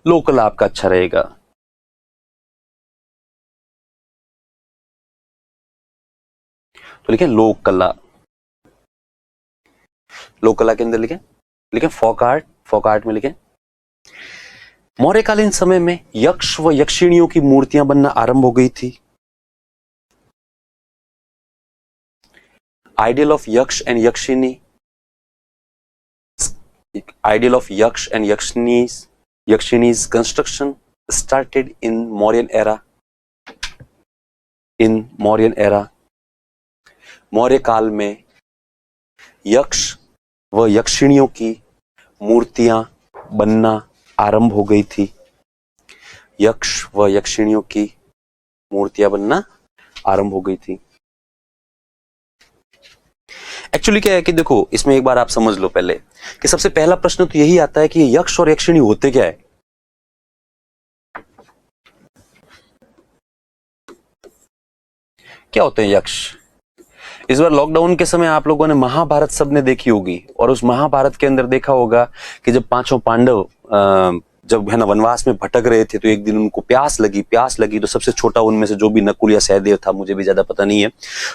लोक कला आपका अच्छा रहेगा। तो लिखें लोक कला। लोक कला के अंदर लिखें फोक आर्ट। फोक आर्ट में लिखें, मौर्यकालीन समय में यक्ष व यक्षिणियों की मूर्तियां बनना आरंभ हो गई थी। Ideal of Yaksha and Yakshini, ideal of Yaksha and Yakshinis construction started in Mauryan era. In Mauryan era, Maurya काल में यक्ष व यक्षिणियों की मूर्तियां बनना आरंभ हो गई थी। यक्ष व यक्षिणियों की मूर्तियां बनना आरंभ हो गई थी। एक्चुअली क्या है कि देखो, इसमें एक बार आप समझ लो पहले कि सबसे पहला प्रश्न तो यही आता है कि यक्ष और यक्षिणी होते क्या है। क्या होते हैं यक्ष? इस बार लॉकडाउन के समय आप लोगों ने महाभारत सबने देखी होगी, और उस महाभारत के अंदर देखा होगा कि जब पांचों पांडव जब है ना वनवास में भटक रहे थे, तो एक दिन उनको प्यास लगी तो सबसे छोटा उनमें से जो भी नकुल या सहदेव था, मुझे भी ज्यादा पता नहीं है,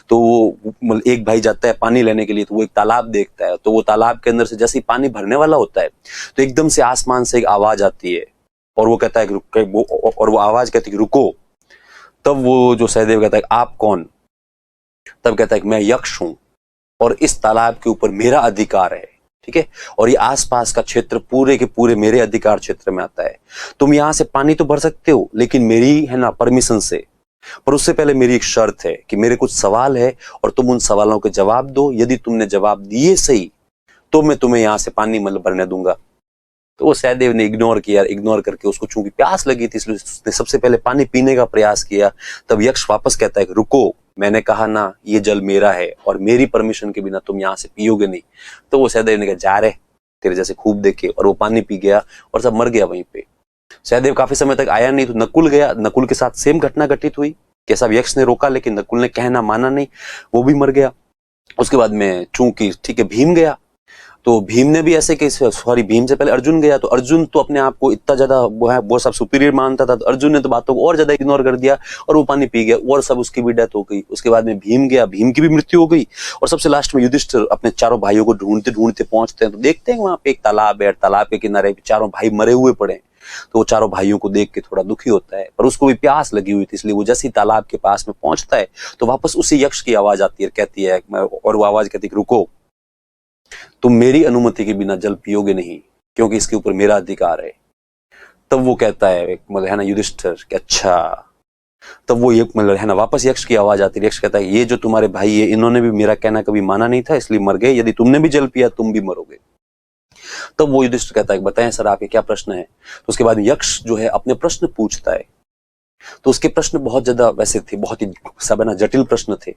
तो वो एक भाई जाता है पानी लेने के लिए, तो वो एक तालाब देखता है। तो वो तालाब के अंदर से जैसे ही पानी भरने वाला होता है, तो एकदम से आसमान से एक आवाज आती है, और वो कहता है कि वो आवाज कहती है कि रुको। तब वो जो सहदेव कहता है आप कौन? तब कहता है कि मैं यक्ष हूं, और इस तालाब के ऊपर मेरा अधिकार है, ठीक है, और ये आसपास का क्षेत्र पूरे के पूरे मेरे अधिकार क्षेत्र में आता है। तुम यहां से पानी तो भर सकते हो, लेकिन मेरी है ना परमिशन से, पर उससे पहले मेरी एक शर्त है कि मेरे कुछ सवाल है, और तुम उन सवालों के जवाब दो। यदि तुमने जवाब दिए सही, तो मैं तुम्हें यहां से पानी मतलब भरने दूंगा। तो वो सहदेव ने इग्नोर किया, इग्नोर करके उसको चूंकि प्यास लगी थी, इसलिए उसने सबसे पहले पानी पीने का प्रयास किया। तब यक्ष वापस कहता है कि रुको, मैंने कहा ना ये जल मेरा है, और मेरी परमिशन के बिना तुम यहां से पियोगे नहीं। तो वो सहदेव ने कहा जा रहे तेरे जैसे खूब देखे, और वो पानी पी गया और सब मर गया वहीं पे। सहदेव काफी समय तक आया नहीं, तो नकुल गया, नकुल के साथ सेम घटना घटित हुई कि सब यक्ष ने रोका, लेकिन नकुल ने कहना माना नहीं, वो भी मर गया। उसके बाद में चूंकि ठीक है भीम गया, तो भीम ने भी ऐसे कि सॉरी भीम से पहले अर्जुन गया, तो अर्जुन तो अपने आप को इतना ज्यादा वो सब सुपीरियर मानता था, तो अर्जुन ने तो बातों को और ज्यादा इग्नोर कर दिया, और वो पानी पी गया, और सब उसकी भी डेथ हो गई। उसके बाद में भीम गया, भीम की भी मृत्यु हो गई, और सबसे लास्ट में युधिष्ठिर अपने चारों भाइयों को ढूंढते ढूंढते पहुंचते हैं, तो देखते हैं वहां पे एक तालाब है, तालाब के किनारे चारों भाई मरे हुए पड़े। तो वो चारों भाइयों को देख के थोड़ा दुखी होता है, पर उसको भी प्यास लगी हुई थी, इसलिए वो जैसे ही तालाब के पास में पहुंचता है, तो वापस उसी यक्ष की आवाज आती है, कहती है, और वो आवाज कहती है रुको, तुम मेरी अनुमति के बिना जल पियोगे नहीं, क्योंकि इसके ऊपर मेरा अधिकार है। तब वो कहता है मतलब है ना युधिष्ठिर कि अच्छा तब वो ये मतलब है ना, वापस यक्ष की आवाज आती है। यक्ष कहता है ये जो तुम्हारे भाई है इन्होंने भी मेरा कहना कभी माना नहीं था, इसलिए मर गए, यदि तुमने भी जल पिया तुम भी मरोगे। तब वो युधिष्ठिर कहता है बताएं सर आपके क्या प्रश्न है। तो उसके बाद यक्ष जो है अपने प्रश्न पूछता है। तो उसके प्रश्न बहुत ज्यादा वैसे थे, बहुत ही सब है ना जटिल प्रश्न थे,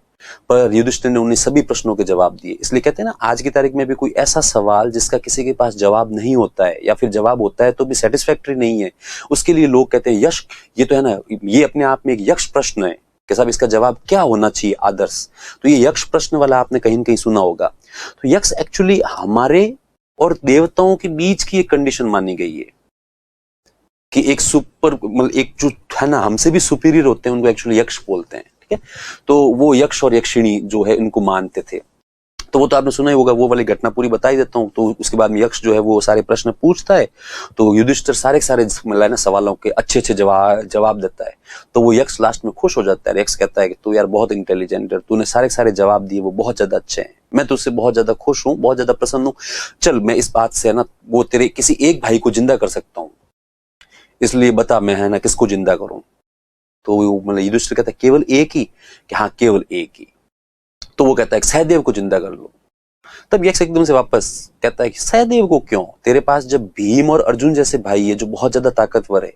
पर युधिष्ठिर ने उन सभी प्रश्नों के जवाब दिए। इसलिए कहते हैं ना आज की तारीख में भी कोई ऐसा सवाल जिसका किसी के पास जवाब नहीं होता है या फिर जवाब होता है तो भी सेटिस्फैक्टरी नहीं है, उसके लिए लोग कहते हैं यक्ष, ये तो है ना ये अपने आप में एक यक्ष प्रश्न है कि साहब इसका जवाब क्या होना चाहिए आदर्श। तो ये यक्ष प्रश्न वाला आपने कहीं न कहीं सुना होगा। तो यक्ष एक्चुअली हमारे और देवताओं के बीच की एक कंडीशन मानी गई है कि एक सुपर मतलब एक जो है ना हमसे भी सुपीरियर होते हैं उनको एक्चुअली यक्ष बोलते हैं। ठीक है, तो वो यक्ष और यक्षिणी जो है इनको मानते थे। तो वो तो आपने सुना ही होगा, वो वाली घटना पूरी बता ही देता हूँ। तो उसके बाद में यक्ष जो है वो सारे प्रश्न पूछता है, तो युधिष्ठिर सारे मतलब ना सवालों के अच्छे अच्छे जवाब देता है। तो वो यक्ष लास्ट में खुश हो जाता है। यक्ष कहता है कि तू यार बहुत इंटेलिजेंट है, तूने सारे जवाब दिए वो बहुत ज्यादा अच्छे हैं, मैं तुझसे बहुत ज्यादा खुश हूँ, बहुत ज्यादा प्रसन्न हूँ। चल मैं इस बात से है ना वो तेरे किसी एक भाई को जिंदा कर सकता हूँ, इसलिए बता मैं है ना किसको जिंदा करूं। तो मतलब युधिष्ठिर कहता है केवल एक ही, कि हाँ केवल एक ही। तो वो कहता है सहदेव को जिंदा कर लो। तब यक्ष एकदम से वापस कहता है कि सहदेव को क्यों, तेरे पास जब भीम और अर्जुन जैसे भाई है जो बहुत ज्यादा ताकतवर है,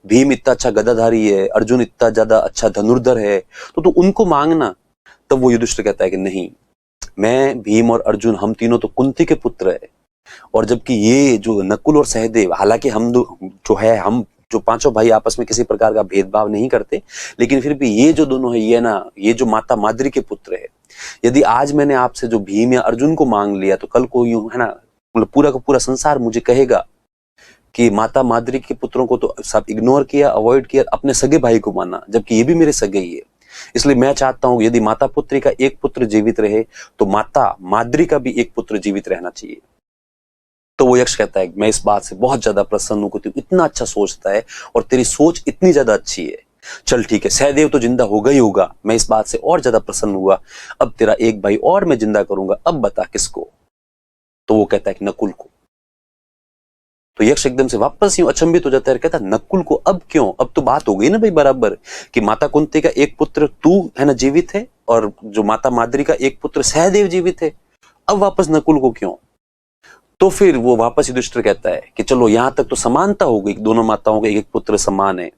भीम इतना अच्छा गदाधारी है, अर्जुन इतना ज्यादा अच्छा धनुर्धर है, तो तू उनको मांगना। तब वो युधिष्ठिर कहता है कि नहीं, मैं भीम और अर्जुन हम तीनों तो कुंती के पुत्र है, और जबकि ये जो नकुल और सहदेव, हालांकि हम जो है हम जो पांचों भाई आपस में किसी प्रकार का भेदभाव नहीं करते, लेकिन फिर भी ये जो दोनों है ये ना ये जो माता माद्री के पुत्र है, यदि आज मैंने आपसे जो भीम या अर्जुन को मांग लिया तो कल को यूं है ना मतलब पूरा का पूरा संसार मुझे कहेगा कि माता माद्री के पुत्रों को तो सब इग्नोर किया, अवॉइड किया, अपने सगे भाई को माना, जबकि ये भी मेरे सगे ही है। इसलिए मैं चाहता हूं यदि माता पुत्री का एक पुत्र जीवित रहे तो माता माद्री का भी एक पुत्र जीवित रहना चाहिए। तो वो यक्ष कहता है मैं इस बात से बहुत ज्यादा प्रसन्न हूं कि तू इतना अच्छा सोचता है और तेरी सोच इतनी ज्यादा अच्छी है। चल ठीक है, सहदेव तो जिंदा होगा ही होगा, मैं इस बात से और ज्यादा प्रसन्न हुआ, अब तेरा एक भाई और मैं जिंदा करूंगा, अब बता किसको। तो वो कहता है कि नकुल को। तो यक्ष एकदम से वापस यूं अचंभित हो जाता है, कहता नकुल को, अब क्यों, अब तो बात हो गई ना भाई बराबर कि माता कुंती का एक पुत्र तू है ना जीवित है और जो माता माद्री का एक पुत्र सहदेव जीवित है, अब वापस नकुल को क्यों। तो फिर वो वापस युधिष्ठिर कहता है कि चलो यहां तक तो समानता हो गई, दोनों माताओं के एक पुत्र समान है,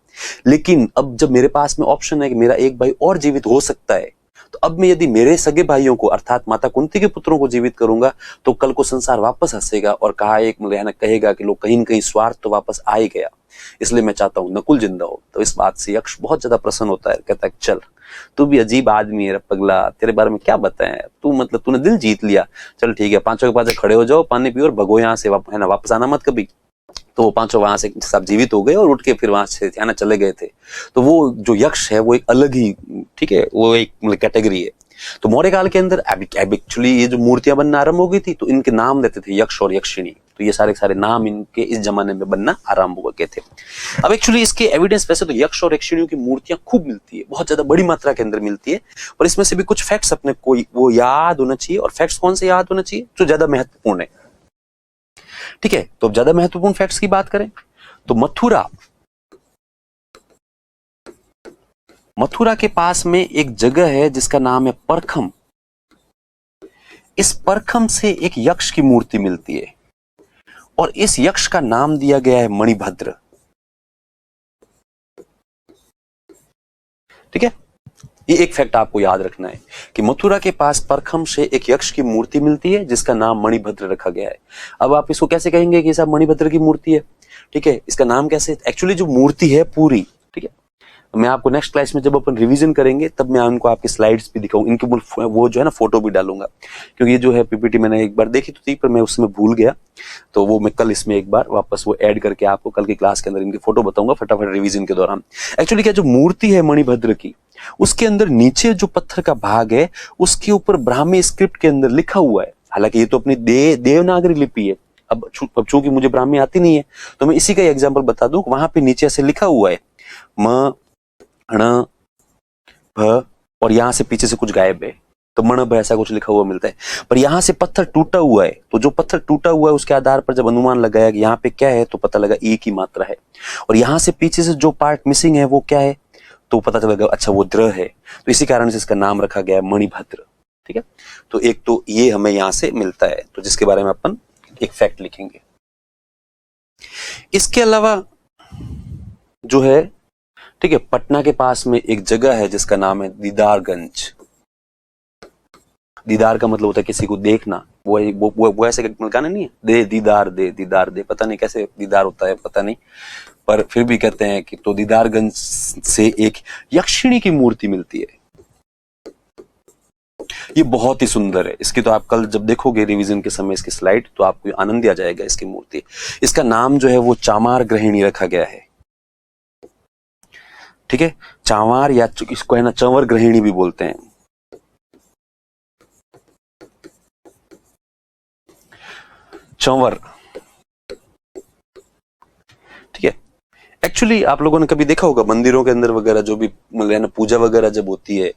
लेकिन अब जब मेरे पास में ऑप्शन है कि मेरा एक भाई और जीवित हो सकता है, तो अब मैं यदि मेरे सगे भाइयों को अर्थात माता कुंती के पुत्रों को जीवित करूंगा तो कल को संसार वापस हंसेगा और कहा एक मतलब कहेगा कि लोग कहीं न कहीं स्वार्थ तो वापस आ ही गया, इसलिए मैं चाहता हूं नकुल जिंदा हो। तो इस बात से यक्ष बहुत ज्यादा प्रसन्न होता है, कहता है चल तू भी अजीब आदमी है पगला, तेरे बारे में क्या बताएं, तू मतलब तूने दिल जीत लिया, चल ठीक है पांचों के पास खड़े हो जाओ, पानी पियो और भगो यहाँ से, है ना वापस आना मत कभी। तो वो पांचों वहां से सब जीवित हो गए और उठ के फिर वहां से है ना चले गए थे। तो वो जो यक्ष है वो एक अलग ही, ठीक है, वो एक मतलब कैटेगरी है। तो मौर्य काल के अंदर एक्चुअली ये जो मूर्तियां बनना आरंभ हो गई थी तो इनके नाम देते थे यक्ष और यक्षिणी, तो ये सारे नाम इनके इस जमाने में बनना आरंभ हो गए थे। अब एक्चुअली इसके एविडेंस वैसे तो यक्ष और यक्षिणियों की मूर्तियां खूब मिलती है, बहुत ज्यादा बड़ी मात्रा के अंदर मिलती है, पर इसमें से भी कुछ फैक्ट्स अपने को वो याद होना चाहिए। और फैक्ट्स कौन से याद होना चाहिए, जो ज्यादा महत्वपूर्ण है। ठीक है, तो ज्यादा महत्वपूर्ण फैक्ट्स की बात करें तो मथुरा के पास में एक जगह है जिसका नाम है परखम। इस परखम से एक यक्ष की मूर्ति मिलती है और इस यक्ष का नाम दिया गया है मणिभद्र। ठीक है, ये एक फैक्ट आपको याद रखना है कि मथुरा के पास परखम से एक यक्ष की मूर्ति मिलती है जिसका नाम मणिभद्र रखा गया है। अब आप इसको कैसे कहेंगे कि साहब मणिभद्र की मूर्ति है, ठीक है, इसका नाम कैसे, एक्चुअली जो मूर्ति है पूरी, ठीक है, मैं आपको नेक्स्ट क्लास में जब अपन रिवीजन करेंगे तब मैं उनको आपकी स्लाइड्स भी दिखाऊं, इनके वो जो है ना फोटो भी डालूंगा, क्योंकि ये जो है पीपीटी मैंने एक बार देखी तो थी पर मैं उसमें भूल गया, तो वो मैं कल इसमें एक बार वापस वो ऐड करके आपको कल की क्लास के अंदर इनकी फोटो बताऊंगा फटाफट रिवीजन के दौरान। एक्चुअली क्या जो मूर्ति है मणिभद्र की, उसके अंदर नीचे जो पत्थर का भाग है उसके ऊपर ब्राह्मी स्क्रिप्ट के अंदर लिखा हुआ है, हालांकि ये तो अपनी देवनागरी लिपि है, अब चूंकि मुझे ब्राह्मी आती नहीं है तो मैं इसी का एग्जाम्पल बता दूं, वहां पे नीचे से लिखा हुआ है म ण भ और यहां से पीछे से कुछ गायब है, तो मण भ ऐसा कुछ लिखा हुआ मिलता है, पर यहां से पत्थर टूटा हुआ है, तो जो पत्थर टूटा हुआ है उसके आधार पर जब अनुमान लगाया कि यहाँ पे क्या है तो पता लगा ई की मात्रा है, और यहां से पीछे से जो पार्ट मिसिंग है वो क्या है तो पता चलेगा अच्छा वो द्र है, तो इसी कारण से इसका नाम रखा गया है मणिभद्र। ठीक है, तो एक तो ये हमें यहां से मिलता है, तो जिसके बारे में अपन एक फैक्ट लिखेंगे। इसके अलावा जो है, ठीक है, पटना के पास में एक जगह है जिसका नाम है दीदारगंज। दीदार का मतलब होता है किसी को देखना, वो ऐसे गाना नहीं है, दे दीदार दे दीदार दे, पता नहीं कैसे दीदार होता है पता नहीं, पर फिर भी कहते हैं कि तो दीदारगंज से एक यक्षिणी की मूर्ति मिलती है। ये बहुत ही सुंदर है, इसकी तो आप कल जब देखोगे रिवीजन के समय इसकी स्लाइड, तो आपको आनंद आ जाएगा इसकी मूर्ति। इसका नाम जो है वो चामार ग्रहिणी रखा गया है। ठीक है, चामार या इसको है ना चंवर ग्रहिणी भी बोलते हैं। चंवर, ठीक है। एक्चुअली आप लोगों ने कभी देखा होगा मंदिरों के अंदर वगैरह जो भी मतलब पूजा वगैरह जब होती है,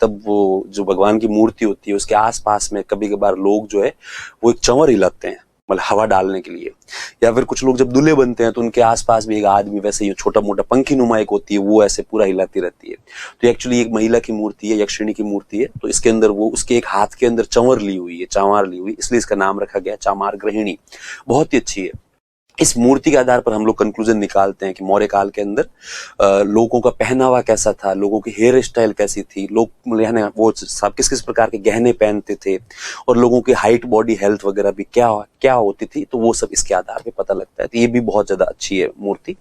तब वो जो भगवान की मूर्ति होती है उसके आसपास में कभी कभार लोग जो है वो एक चंवर हिलाते हैं, मतलब हवा डालने के लिए। या फिर कुछ लोग जब दूल्हे बनते हैं तो उनके आसपास भी एक आदमी वैसे ये छोटा मोटा पंखी नुमा एक होती है, वो ऐसे पूरा हिलाती रहती है। तो एक्चुअली एक महिला की मूर्ति है, यक्षिणी की मूर्ति है, तो इसके अंदर वो उसके एक हाथ के अंदर चंवर ली हुई है, चामार ली हुई, इसलिए इसका नाम रखा गया चामार ग्रहिणी। बहुत ही अच्छी है। इस मूर्ति के आधार पर हम लोग कंक्लूजन निकालते हैं कि मौर्य काल के अंदर लोगों का पहनावा कैसा था, लोगों की हेयर स्टाइल कैसी थी, लोग वो सब किस किस प्रकार के गहने पहनते थे, और लोगों की हाइट, बॉडी हेल्थ वगैरह भी क्या क्या होती थी, तो वो सब इसके आधार पे पता लगता है। तो ये भी बहुत ज्यादा अच्छी है मूर्ति।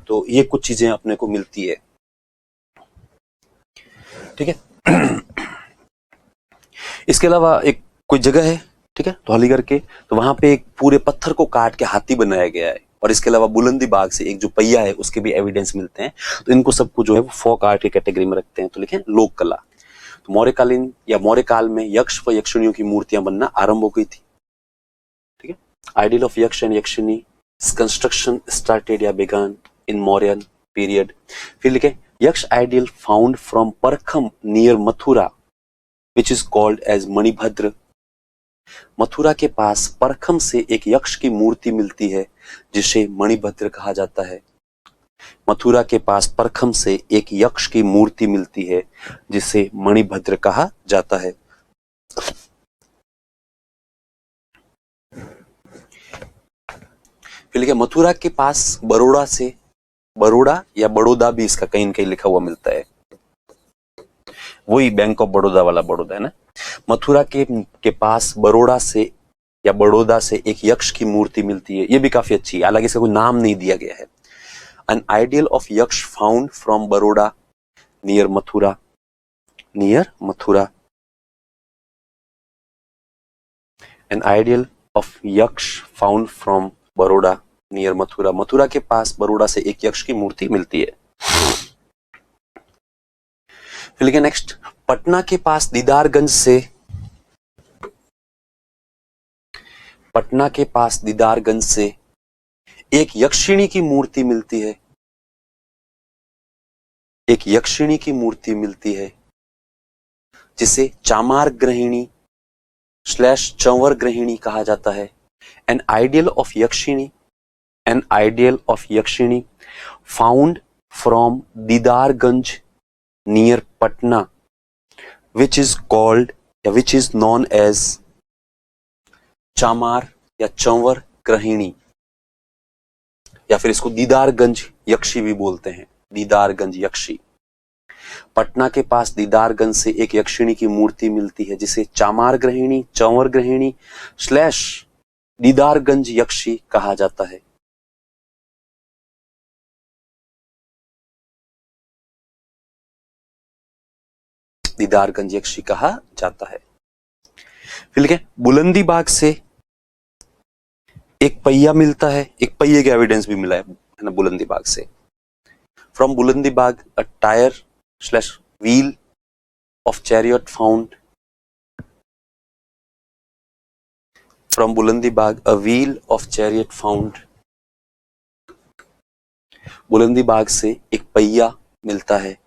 तो ये कुछ चीजें अपने को मिलती है। ठीक है। इसके अलावा एक कोई जगह है, ठीक है, धौली करके, तो वहां पे एक पूरे पत्थर को काट के हाथी बनाया गया है। और इसके अलावा बुलंदी बाग से एक जो पहिया है उसके भी एविडेंस मिलते हैं। तो इनको सबको जो है वो फोक आर्ट की कैटेगरी में रखते हैं। तो लिखें लोक कला। तो मौर्यकालीन या मौर्य काल में यक्ष व यक्षिणियों की मूर्तियां बनना आरंभ हो गई थी। ठीक है, ideal of Yaksha and Yakshini construction started या बिगन इन मौर्यन पीरियड। फिर लिखें Yaksha ideal found from Parkham near Mathura which is called as Manibhadra. Mathura के पास परखम से एक यक्ष की मूर्ति मिलती है जिसे मणिभद्र कहा जाता है। मथुरा के पास परखम से एक यक्ष की मूर्ति मिलती है जिसे मणिभद्र कहा जाता है। फिर लिखा मथुरा के पास बड़ौदा से, बड़ौदा या बड़ौदा भी इसका कहीं न कहीं लिखा हुआ मिलता है, वही बैंक ऑफ बड़ौदा वाला बड़ौदा है ना। मथुरा के पास बड़ौदा से या बड़ौदा से एक यक्ष की मूर्ति मिलती है, ये भी काफी अच्छी है, हालांकि इसका कोई नाम नहीं दिया गया है। An ideal of Yaksha found from Baroda near Mathura, near Mathura. An ideal of Yaksha found from Baroda near Mathura. Mathura के पास बड़ौदा से एक यक्ष की मूर्ति मिलती है। फिर लिखे नेक्स्ट पटना के पास दीदारगंज से, पटना के पास दीदारगंज से एक यक्षिणी की मूर्ति मिलती है, एक यक्षिणी की मूर्ति मिलती है जिसे चामार ग्रहिणी स्लैश चंवर ग्रहिणी कहा जाता है। An ideal of Yakshini, an ideal of Yakshini found from Didarganj near Patna which is called या which is known as चामार या चंवर ग्रहिणी, या फिर इसको दीदारगंज यक्षी भी बोलते हैं, दीदारगंज यक्षी। पटना के पास दीदारगंज से एक यक्षिणी की मूर्ति मिलती है जिसे चामार ग्रहिणी, चंवर ग्रहिणी स्लैश दीदारगंज यक्षी कहा जाता है। दीदारगंज यक्षी कहा जाता है। फिर लिखे बुलंदी बाग से एक पहिया मिलता है, एक पहिए का एविडेंस भी मिला है ना बुलंदी बाग से। From Bulandi Bagh a tyre slash wheel of chariot found, from Bulandi Bagh a wheel of chariot found. Bulandi Bagh से एक पहिया मिलता है।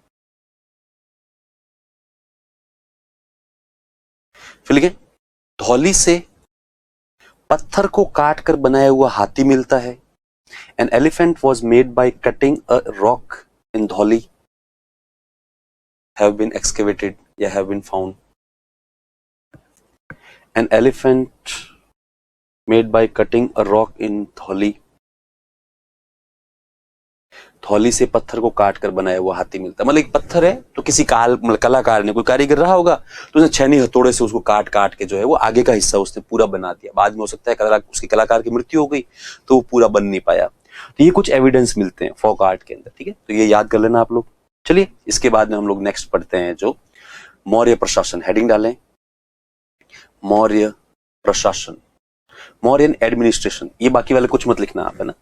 फिर लिखे धौली से पत्थर को काट कर बनाया हुआ हाथी मिलता है। An elephant was made by cutting a rock in Dhauli. have been excavated या have been found. An elephant made by cutting a rock in Dholi. थौली से पत्थर को काट कर बनाया हुआ हाथी मिलता है। मतलब एक पत्थर है तो किसी कलाकार ने, कोई कारीगर रहा होगा तो उसने छेनी हथौड़े से उसको काट काट के जो है वो आगे का हिस्सा उसने पूरा बना दिया। बाद में हो सकता है उसकी कलाकार की मृत्यु हो गई तो वो पूरा बन नहीं पाया। तो ये कुछ एविडेंस मिलते हैं फोक आर्ट के अंदर, ठीक है। तो ये याद कर लेना आप लोग। चलिए इसके बाद में हम लोग नेक्स्ट पढ़ते हैं जो मौर्य प्रशासन। हेडिंग डालें मौर्य प्रशासन, मौर्यन एडमिनिस्ट्रेशन। ये बाकी वाले कुछ मत लिखना आप, है ना।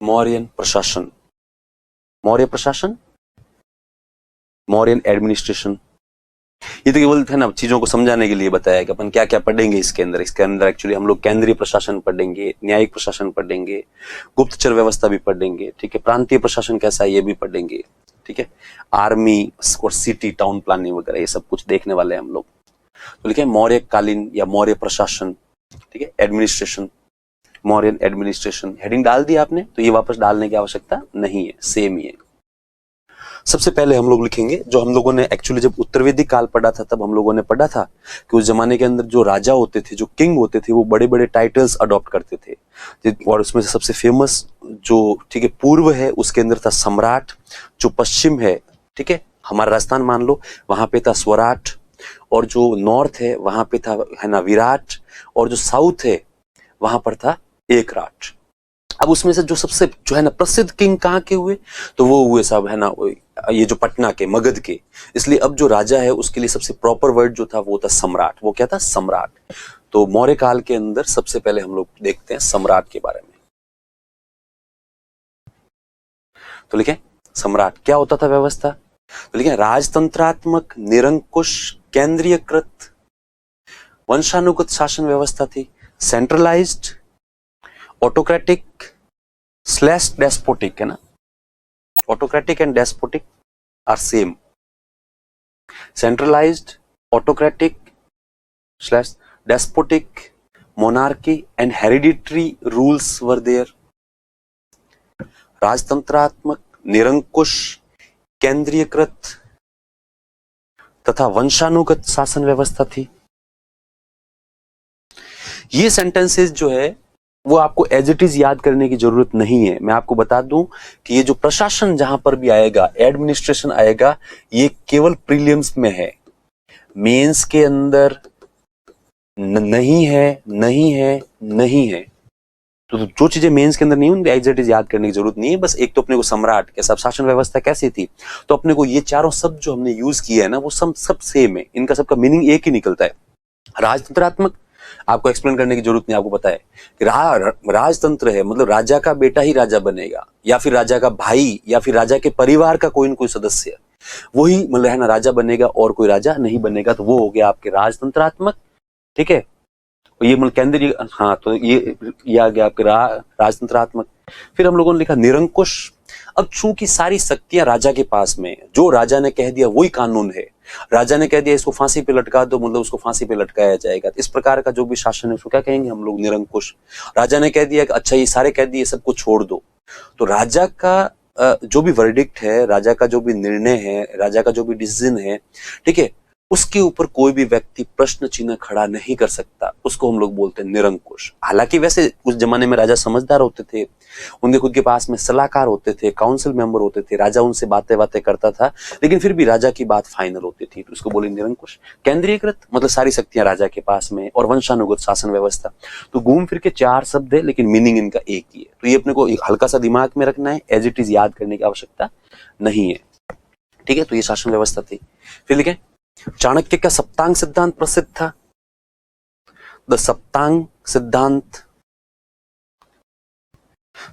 मौर्यन प्रशासन, मौर्य प्रशासन, मौर्यन एडमिनिस्ट्रेशन। ये तो केवल है ना चीजों को समझाने के लिए बताया कि अपन क्या क्या पढ़ेंगे इसके अंदर। इसके अंदर एक्चुअली हम लोग केंद्रीय प्रशासन पढ़ेंगे, न्यायिक प्रशासन पढ़ेंगे, गुप्तचर व्यवस्था भी पढ़ेंगे, ठीक है। प्रांतीय प्रशासन कैसा है ये भी पढ़ेंगे, ठीक है। आर्मी और सिटी टाउन प्लानिंग वगैरह ये सब कुछ देखने वाले हैं हम लोग। तो लिखे मौर्य कालीन या मौर्य प्रशासन, ठीक है। Administration, Mauryan administration. हेडिंग डाल दी आपने तो ये वापस डालने की आवश्यकता नहीं है, सेम ही है। सबसे पहले हम लोग लिखेंगे जो हम लोगों ने एक्चुअली जब उत्तर वैदिक काल पढ़ा था तब हम लोगों ने पढ़ा था कि उस जमाने के अंदर जो राजा होते थे, जो किंग होते थे, वो बड़े बड़े टाइटल्स अडॉप्ट करते थे। और उसमें से सबसे फेमस जो, ठीक है, पूर्व है उसके अंदर था सम्राट। जो पश्चिम है, ठीक है, हमारा राजस्थान मान लो, वहां पे था स्वराट। और जो नॉर्थ है वहां पे था, है ना, विराट। और जो साउथ है वहां पर था एकराट। अब उसमें से जो सबसे जो है ना प्रसिद्ध किंग कहाँ के हुए, तो वो हुए साहब, है ना, ये जो पटना के, मगध के। इसलिए अब जो राजा है उसके लिए सबसे प्रॉपर वर्ड जो था वो था सम्राट। वो क्या था? सम्राट। तो मौर्य काल के अंदर सबसे पहले हम लोग देखते हैं सम्राट के बारे में। तो लिखें सम्राट क्या होता था व्यवस्था। तो लिखें राजतंत्रात्मक, निरंकुश, केंद्रीयकृत, वंशानुगत शासन व्यवस्था थी। सेंट्रलाइज्ड, ऑटोक्रेटिक स्लैश डेस्पोटिक, है ना। Autocratic and despotic are same. Centralised, autocratic slash despotic, monarchy and hereditary rules were there. राजतंत्रात्मक, निरंकुश, केंद्रीयकृत तथा वंशानुगत शासन व्यवस्था थी। ये सेंटेंसेस जो है वो आपको एज इट इज याद करने की जरूरत नहीं है। मैं आपको बता दूं कि ये जो प्रशासन जहां पर भी आएगा, एडमिनिस्ट्रेशन आएगा, ये केवल प्रीलिम्स में है, मेंस के अंदर नहीं है, नहीं है, नहीं है। तो जो चीजें मेंस के अंदर नहीं होंगी एज इट इज याद करने की जरूरत नहीं है। बस एक तो अपने को सम्राट कैसा, शासन व्यवस्था कैसी थी, तो अपने को ये चारों शब्द जो हमने यूज किया है ना वो सब सेम है। इनका सबका मीनिंग एक ही निकलता है। राजतंत्रात्मक आपको एक्सप्लेन करने की जरूरत नहीं, आपको पता है कि राजतंत्र है मतलब राजा का बेटा ही राजा बनेगा, या फिर राजा का भाई, या फिर राजा के परिवार का कोई न कोई सदस्य, वही मतलब है ना राजा बनेगा और कोई राजा नहीं बनेगा। तो वो हो गया आपके राजतंत्रात्मक, ठीक है। ये मतलब केंद्रीय, हाँ, तो ये आ गया आपके राजतंत्रात्मक। फिर हम लोगों ने लिखा निरंकुश। अब चूंकि सारी शक्तियां राजा के पास में, जो राजा ने कह दिया वही कानून है। राजा ने कह दिया इसको फांसी पे लटका दो, मतलब उसको फांसी पे लटकाया जाएगा। इस प्रकार का जो भी शासन है उसको क्या कहेंगे हम लोग? निरंकुश। राजा ने कह दिया कि अच्छा ये सारे कह दिए, सबको छोड़ दो। तो राजा का जो भी वर्डिक्ट है, राजा का जो भी निर्णय है, राजा का जो भी डिसीजन है, ठीक है, उसके ऊपर कोई भी व्यक्ति प्रश्न चिन्ह खड़ा नहीं कर सकता। उसको हम लोग बोलते हैं निरंकुश। हालांकि वैसे उस जमाने में राजा समझदार होते थे, उनके खुद के पास में सलाहकार होते थे, काउंसिल मेंबर होते थे, राजा उनसे बातें करता था, लेकिन फिर भी राजा की बात फाइनल होती थी। तो उसको बोले निरंकुश। केंद्रीयकृत मतलब सारी शक्तियां राजा के पास में, और वंशानुगत शासन व्यवस्था। तो घूम फिर के चार शब्द है लेकिन मीनिंग इनका एक ही है। तो ये अपने को एक हल्का सा दिमाग में रखना है, एज इट इज याद करने की आवश्यकता नहीं है, ठीक है। तो ये शासन व्यवस्था थी। फिर लिखें चाणक्य का सप्तांग सिद्धांत प्रसिद्ध था। The Saptanga Siddhanta,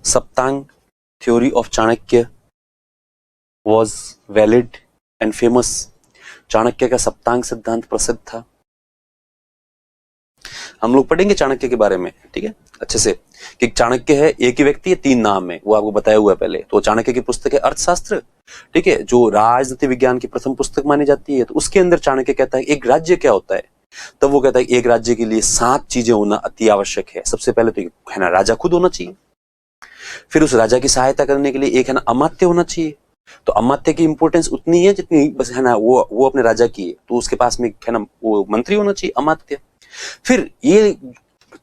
Saptanga theory of Chanakya was valid and famous. Chanakya का सप्तांग सिद्धांत प्रसिद्ध था। हम लोग पढ़ेंगे चाणक्य के बारे में, ठीक है, अच्छे से, कि चाणक्य है एक ही व्यक्ति है, तीन नाम है, वो आपको बताया हुआ है पहले। तो चाणक्य की पुस्तक है अर्थशास्त्र, ठीक है, जो राजनीति विज्ञान की प्रथम पुस्तक मानी जाती है। तो उसके अंदर चाणक्य कहता है एक राज्य क्या होता है, तब वो कहता है एक राज्य के लिए 7 चीजें होना अति आवश्यक है। सबसे पहले तो है ना राजा खुद होना चाहिए, फिर उस राजा की सहायता करने के लिए एक है ना अमात्य होना चाहिए, तो अमात्य की इंपॉर्टेंस उतनी है जितनी बस है ना वो अपने राजा की है, तो उसके पास में है ना वो मंत्री होना चाहिए अमात्य। फिर ये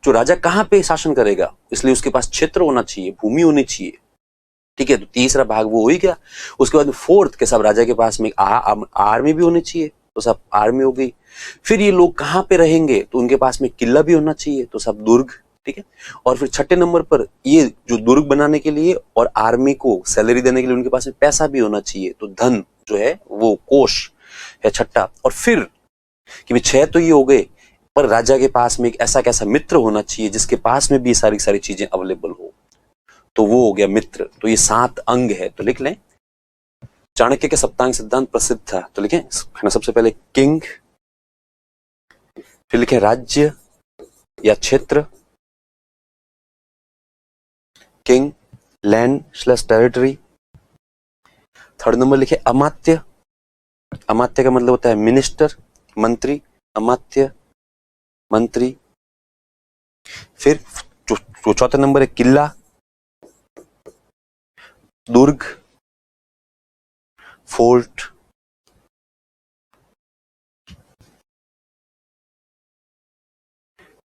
जो राजा कहाँ पे शासन करेगा, इसलिए उसके पास क्षेत्र होना चाहिए, भूमि होनी चाहिए। ठीक है, तो तीसरा भाग वो हो ही गया। उसके बाद फोर्थ के सब राजा के पास में आर्मी भी होनी चाहिए, तो सब आर्मी हो गई। फिर ये लोग कहाँ पे रहेंगे, तो उनके पास में किला भी होना चाहिए, तो सब दुर्ग। ठीक है, और फिर छठे नंबर पर ये जो दुर्ग बनाने के लिए और आर्मी को सैलरी देने के लिए उनके पास में पैसा भी होना चाहिए, तो धन जो है वो कोष है छठा। और फिर कि भी 6 तो ये हो गए, पर राजा के पास में एक ऐसा कैसा मित्र होना चाहिए जिसके पास में भी सारी सारी चीजें अवेलेबल हो, तो वो हो गया मित्र। तो ये 7 अंग है, तो लिख लें। चाणक्य के सप्तांग सिद्धांत प्रसिद्ध था, तो लिखें ना सबसे पहले किंग, फिर लिखें राज्य या क्षेत्र, king land slash territory. Third number लिखे अमात्य, अमात्य का मतलब होता है मिनिस्टर, मंत्री, अमात्य मंत्री। फिर जो चौथा नंबर है किला, दुर्ग, फोर्ट।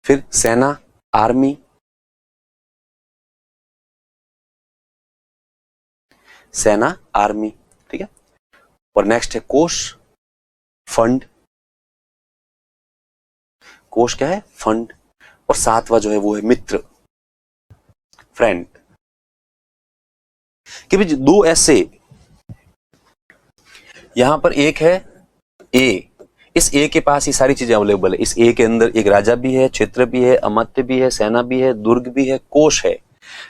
फिर सेना, आर्मी, सेना आर्मी। ठीक है, और नेक्स्ट है कोष, फंड। कोष क्या है, फंड। और सातवां जो है वो है मित्र, फ्रेंड। कि भाई दो ऐसे, यहां पर एक है ए, इस ए के पास ये सारी चीजें अवेलेबल है। इस ए के अंदर एक राजा भी है, क्षेत्र भी है, अमात्य भी है, सेना भी है, दुर्ग भी है, कोष है।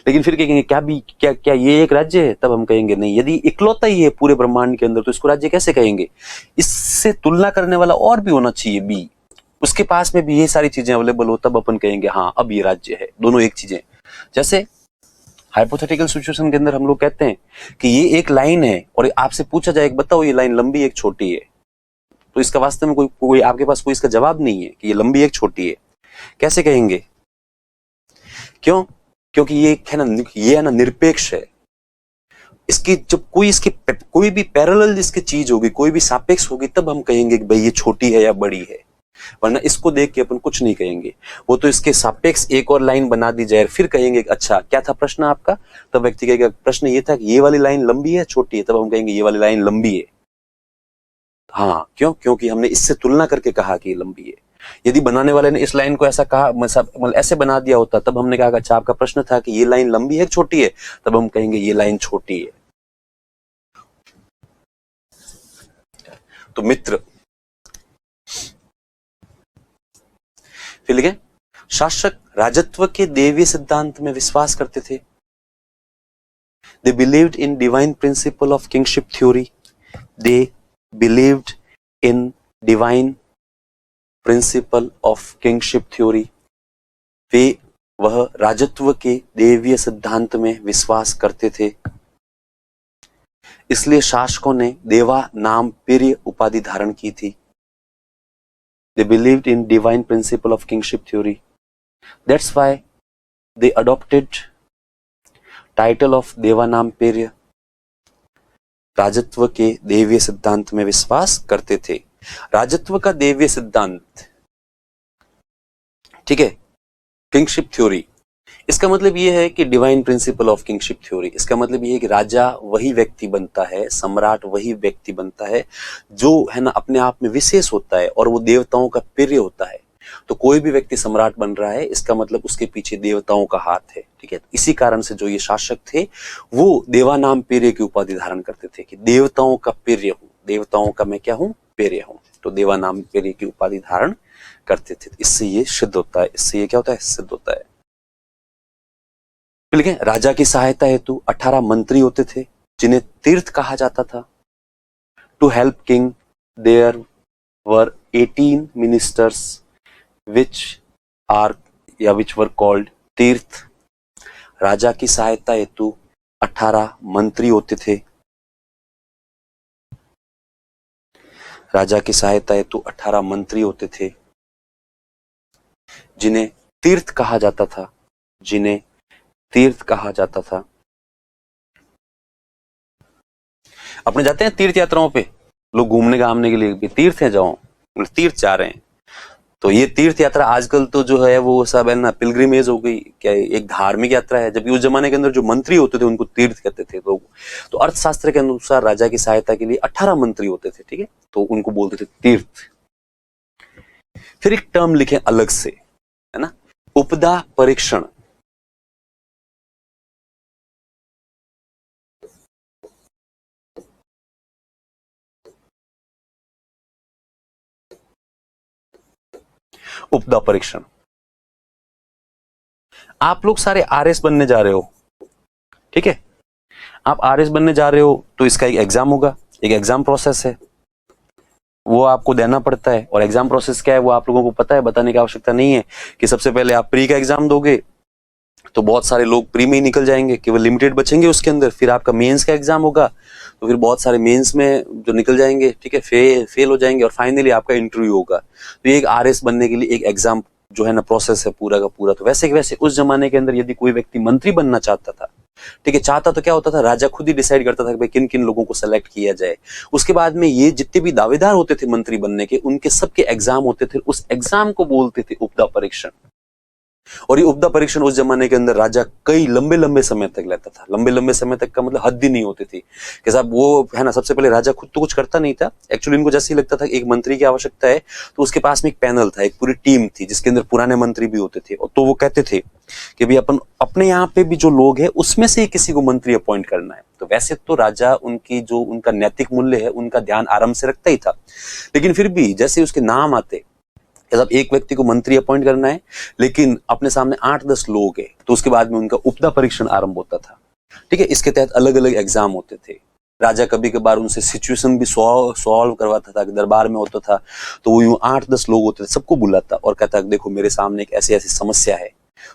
लेकिन फिर कहेंगे क्या ये एक राज्य है, तब हम कहेंगे नहीं। यदि इकलौता ही है पूरे ब्रह्मांड के अंदर तो इसको राज्य कैसे कहेंगे। इससे तुलना करने वाला और भी होना चाहिए बी, उसके पास में भी ये सारी चीजें अवेलेबल हो, तब अपन कहेंगे हाँ अब ये राज्य है। दोनों एक चीजें, जैसे हाइपोथेटिकल सिचुएशन के अंदर हम लोग कहते हैं कि ये एक लाइन है और आपसे पूछा जाए बताओ ये लाइन लंबी एक छोटी है, तो इसका वास्तव में कोई आपके पास कोई इसका जवाब नहीं है कि ये लंबी एक छोटी है। कैसे कहेंगे, क्यों, क्योंकि ये है ना, ये है ना निरपेक्ष है। इसकी जब कोई भी पैरेलल इसकी चीज होगी, कोई भी सापेक्ष होगी, तब हम कहेंगे कि भाई ये छोटी है या बड़ी है, वरना इसको देख के अपन कुछ नहीं कहेंगे। वो तो इसके सापेक्ष एक और लाइन बना दी जाए फिर कहेंगे अच्छा क्या था प्रश्न आपका, तब व्यक्ति कहेगा प्रश्न ये था कि ये वाली लाइन लंबी है छोटी है, तब हम कहेंगे ये वाली लाइन लंबी है। हाँ क्यों, क्योंकि हमने इससे तुलना करके कहा कि ये लंबी है। यदि बनाने वाले ने इस लाइन को ऐसा कहा, मतलब ऐसे बना दिया होता, तब हमने कहा अच्छा आपका प्रश्न था कि ये लाइन लंबी है छोटी है, तब हम कहेंगे ये लाइन छोटी है। तो मित्र। फिर लिखे शासक राजत्व के देवीय सिद्धांत में विश्वास करते थे। They believed in divine principle of kingship theory. They believed in divine principle of kingship theory. वह राजत्व के देवीय सिद्धांत में विश्वास करते थे, इसलिए शासकों ने देवा नाम प्रिय उपाधि धारण की थी। They believed in divine principle of kingship theory. That's why they adopted title of देवानामपेर्य। राजत्व के देवीय सिद्धांत में विश्वास करते थे। राजत्व का देवीय सिद्धांत, ठीक है, किंगशिप थ्योरी, इसका मतलब यह है कि divine principle of kingship theory, इसका मतलब यह है कि राजा वही व्यक्ति बनता है, सम्राट वही व्यक्ति बनता है जो है ना अपने आप में विशेष होता है और वो देवताओं का प्रिय होता है। तो कोई भी व्यक्ति सम्राट बन रहा है, इसका मतलब उसके पीछे देवताओं का हाथ है। ठीक है, इसी कारण से जो ये शासक थे वो देवानाम प्रिय की उपाधि धारण करते थे कि देवताओं का प्रिय हूं, देवताओं का मैं क्या हूं, प्रिय हूं, तो देवानाम प्रिय की उपाधि धारण करते थे। इससे ये सिद्ध होता है, इससे ये क्या होता है, सिद्ध होता है। लिखें राजा की सहायता हेतु 18 मंत्री होते थे जिन्हें तीर्थ कहा जाता था। To help king there were 18 ministers which are या विच वर कॉल्ड तीर्थ। राजा की सहायता हेतु 18 मंत्री होते थे। राजा की सहायता हेतु 18 मंत्री होते थे जिन्हें तीर्थ कहा जाता था, जिन्हें तीर्थ कहा जाता था। अपने जाते हैं तीर्थ यात्राओं पे, लोग घूमने घामने के लिए, तीर्थ है जाओ, तीर्थ जा रहे हैं। तो ये तीर्थ यात्रा आजकल तो जो है वो सब है ना पिलग्रिमेज हो गई, क्या एक धार्मिक यात्रा है। जबकि उस जमाने के अंदर जो मंत्री होते थे उनको तीर्थ कहते थे लोग। तो अर्थशास्त्र के अनुसार राजा की सहायता के लिए 18 मंत्री होते थे, ठीक है, तो उनको बोलते थे तीर्थ। फिर एक टर्म लिखे अलग से, है ना, उपदा परीक्षण। उपदा परीक्षण, आप लोग सारे आरएस बनने जा रहे हो, ठीक है, आप आरएस बनने जा रहे हो तो इसका एक एग्जाम होगा, एक एग्जाम प्रोसेस है, वो आपको देना पड़ता है। और एग्जाम प्रोसेस क्या है वो आप लोगों को पता है, बताने की आवश्यकता नहीं है कि सबसे पहले आप प्री का एग्जाम दोगे तो बहुत सारे लोग प्री में ही निकल जाएंगे, केवल लिमिटेड बचेंगे उसके अंदर। फिर आपका मेंस का एग्जाम होगा तो फिर बहुत सारे मेंस में जो निकल जाएंगे, ठीक है, फेल हो जाएंगे, और फाइनली आपका इंटरव्यू होगा। तो ये एक आरएस बनने के लिए एक एग्जाम जो है ना प्रोसेस है पूरा का पूरा। तो वैसे वैसे उस जमाने के अंदर यदि कोई व्यक्ति मंत्री बनना चाहता था, ठीक है, चाहता तो क्या होता था, राजा खुद ही डिसाइड करता था कि भाई किन किन लोगों को सेलेक्ट किया जाए। उसके बाद में ये जितने भी दावेदार होते थे मंत्री बनने के, उनके सबके एग्जाम होते थे, उस एग्जाम को बोलते थे उपदा परीक्षण। और ये उपदा परीक्षण उस जमाने के अंदर राजा कई लंबे लंबे समय तक लेता था। लंबे लंबे समय तक का मतलब हद ही नहीं होती थी कि साहब वो है ना, सबसे पहले राजा खुद तो कुछ करता नहीं था। एक्चुअली इनको जैसे ही लगता था एक मंत्री की आवश्यकता है तो उसके पास में एक पैनल था, एक पूरी टीम थी जिसके अंदर पुराने मंत्री भी होते थे। और तो वो कहते थे कि भाई अपन अपने यहाँ पे भी जो लोग हैं उसमें से ही किसी को मंत्री अपॉइंट करना है। तो वैसे तो राजा उनकी जो उनका नैतिक मूल्य है उनका ध्यान आरंभ से रखता ही था, लेकिन फिर भी जैसे उसके नाम आते, जब एक व्यक्ति को मंत्री अपॉइंट करना है लेकिन अपने सामने 8-10 लोग हैं, तो उसके बाद में उनका उपदा परीक्षण आरंभ होता था, ठीक है। इसके तहत अलग अलग एग्जाम होते थे। राजा कभी कभार उनसे सिचुएशन भी सॉल्व करवाता था, दरबार में होता था तो वो यूं 8-10 लोग होते थे, सबको बुलाता और कहता देखो मेरे सामने एक ऐसी ऐसी समस्या है,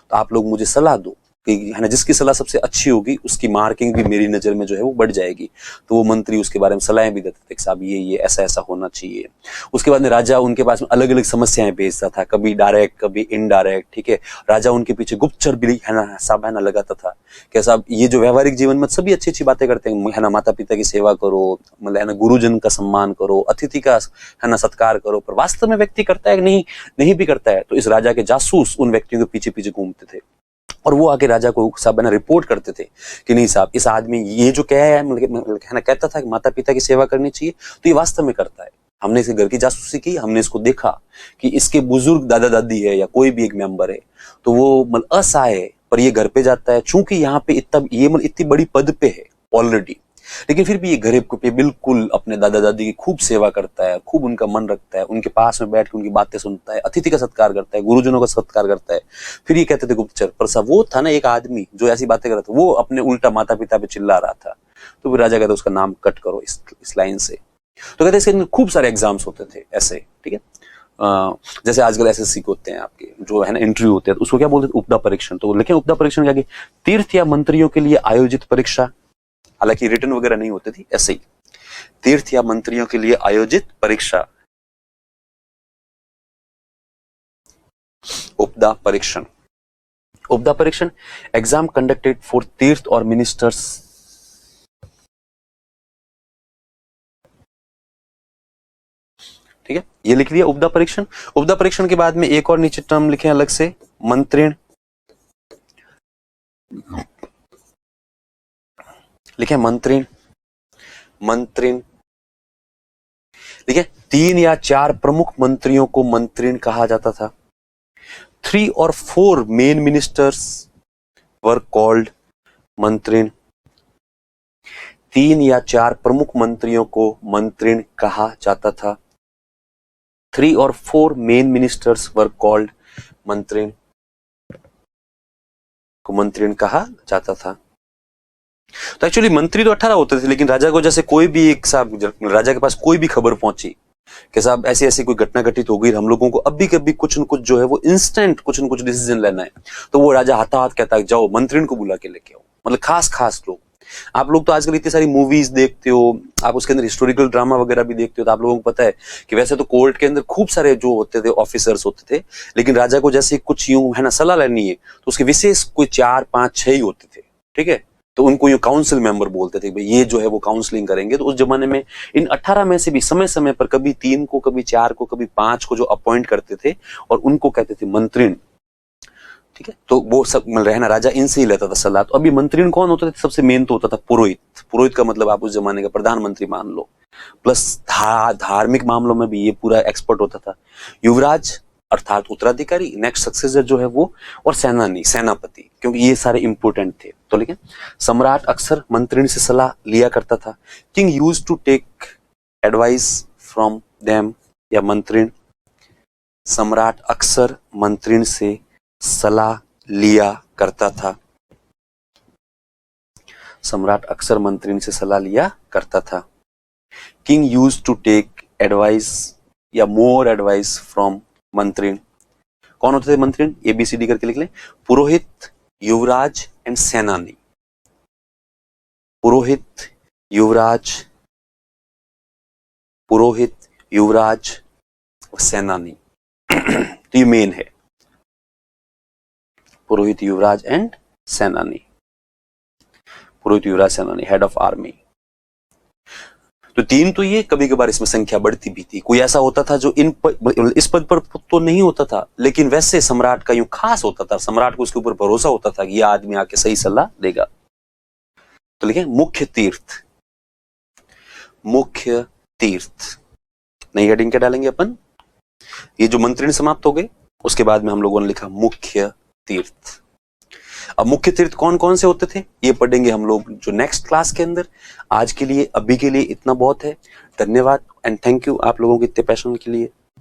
तो आप लोग मुझे सलाह दो कि है ना, जिसकी सलाह सबसे अच्छी होगी उसकी मार्किंग भी मेरी नजर में जो है वो बढ़ जाएगी। तो वो मंत्री उसके बारे में सलाहें भी देते थे कि साहब ये ऐसा ऐसा होना चाहिए। उसके बाद में राजा उनके पास में अलग अलग समस्याएं भेजता था, कभी डायरेक्ट कभी इनडायरेक्ट, ठीक है। राजा उनके पीछे गुप्तचर भी है ना साहब है ना लगाता था कि साहब ये जो व्यवहारिक जीवन में सभी अच्छी अच्छी बातें करते हैं, है ना, माता पिता की सेवा करो, मतलब है ना गुरुजन का सम्मान करो, अतिथि का है ना सत्कार करो, पर वास्तव में व्यक्ति करता है कि नहीं भी करता है। तो इस राजा के जासूस उन व्यक्तियों के पीछे पीछे घूमते थे और वो आके राजा को साहब ना रिपोर्ट करते थे कि नहीं साहब इस आदमी ये जो क्या है ना, कहता था कि माता पिता की सेवा करनी चाहिए, तो ये वास्तव में करता है। हमने इसके घर की जासूसी की, हमने इसको देखा कि इसके बुजुर्ग दादा दादी है या कोई भी एक मेंबर है तो वो मतलब असहाय है, पर ये घर पे जाता है, चूंकि यहाँ पे इतनी बड़ी पद पे है ऑलरेडी, लेकिन फिर भी ये घर पे बिल्कुल अपने दादा दादी की खूब सेवा करता है, खूब उनका मन रखता है, उनके पास में बैठ के उनकी बातें सुनता है, अतिथि का सत्कार करता है, गुरुजनों का सत्कार करता है। फिर ये कहते थे गुप्तचर, पर साहब वो था ना एक आदमी जो ऐसी बातें कर रहा था, वो अपने उल्टा माता पिता पे चिल्ला रहा था। तो फिर राजा कहते उसका नाम कट करो इस लाइन से। तो कहते इसके खूब सारे एग्जाम्स होते थे ऐसे, ठीक है। जैसे आजकल एसएससी के होते हैं आपके जो है ना इंटरव्यू होते हैं, तो उसको क्या बोलते हैं उपदा परीक्षण। तो लेकिन उपदा परीक्षण क्या, तीर्थ या मंत्रियों के लिए आयोजित परीक्षा, हालांकि रिटर्न वगैरह नहीं होती थी, ऐसे ही तीर्थ या मंत्रियों के लिए आयोजित परीक्षा, उपदा परीक्षण। उपदा परीक्षण एग्जाम कंडक्टेड फॉर तीर्थ और मिनिस्टर्स, ठीक है, ये लिख दिया उपदा परीक्षण। उपदा परीक्षण के बाद में एक और नीचे टर्म लिखे अलग से, मंत्रिण, लिखे मंत्रिण, मंत्रिण, ठीक है। 3 या 4 प्रमुख मंत्रियों को मंत्रिण कहा जाता था। 3 or 4 main ministers were called mantrin. 3 या 4 प्रमुख मंत्रियों को मंत्रिण कहा जाता था। 3 or 4 main ministers were called mantrin, को मंत्रिण कहा जाता था। तो एक्चुअली मंत्री तो 18 होते थे, लेकिन राजा को जैसे कोई भी एक साहब, राजा के पास कोई भी खबर पहुंची कि साहब ऐसी ऐसी कोई घटना घटित हो गई, हम लोगों को अभी कभी कुछ न कुछ जो है वो इंस्टेंट कुछ न कुछ डिसीजन लेना है, तो वो राजा हाथा हाथ कहता है जाओ मंत्रिण को बुला के लेके आओ। मतलब खास लोग, आप लोग तो आजकल इतनी सारी मूवीज देखते हो, आप उसके अंदर हिस्टोरिकल ड्रामा वगैरह भी देखते हो, तो आप लोगों को पता है कि वैसे तो कोर्ट के अंदर खूब सारे जो होते थे ऑफिसर्स होते थे, लेकिन राजा को जैसे कुछ यूं है ना सलाह लेनी है तो उसके विशेष कोई 4, 5, 6 ही होते थे, ठीक है। तो उनको ये काउंसिल मेंबर बोलते थे, भाई ये जो है वो काउंसलिंग करेंगे। तो उस जमाने में इन 18 में से भी समय समय पर कभी 3 को, कभी 4 को, कभी 5 को जो अपॉइंट करते थे और उनको कहते थे मंत्रीण। ठीक है, तो वो सब रहना राजा इनसे ही लेता था सलाह। तो अभी मंत्रीण कौन होता था? सबसे मेन तो होता था पुरोहित। पुरोहित का मतलब आप उस जमाने का प्रधानमंत्री मान लो, प्लस धार्मिक मामलों में भी ये पूरा एक्सपर्ट होता था। युवराज अर्थात उत्तराधिकारी, नेक्स्ट सक्सेसर जो है वो, और सेनानी सेनापति, क्योंकि ये सारे इंपोर्टेंट थे। तो लेकिन सम्राट अक्सर मंत्रीण से सलाह लिया करता था। King used to take advice from them, या मंत्रीण, सम्राट अक्सर मंत्रीण से सलाह लिया करता था। सम्राट अक्सर मंत्रीण से सलाह लिया करता था। King used to take advice या मोर एडवाइस फ्रॉम मंत्रीण। कौन होते थे मंत्रीण? ABCD करके लिख लें। पुरोहित, युवराज एंड सेनानी। पुरोहित, युवराज, पुरोहित, युवराज और सेनानी। तो ये मेन है, पुरोहित, युवराज एंड सेनानी। पुरोहित, युवराज, सेनानी, हेड ऑफ आर्मी। तो 3 तो ये, कभी कभार इसमें संख्या बढ़ती भी थी। कोई ऐसा होता था जो इस पद पर तो नहीं होता था, लेकिन वैसे सम्राट का यूं खास होता था, सम्राट को उसके ऊपर भरोसा होता था कि यह आदमी आके सही सलाह देगा। तो लिखे मुख्य तीर्थ। मुख्य तीर्थ नई हेडिंग क्या डालेंगे अपन? ये जो मंत्रीण समाप्त हो गए, उसके बाद में हम लोगों ने लिखा मुख्य तीर्थ। अब मुख्य तीर्थ कौन कौन से होते थे ये पढ़ेंगे हम लोग जो नेक्स्ट क्लास के अंदर। आज के लिए, अभी के लिए इतना बहुत है। धन्यवाद एंड थैंक यू आप लोगों के इतने पैशन के लिए।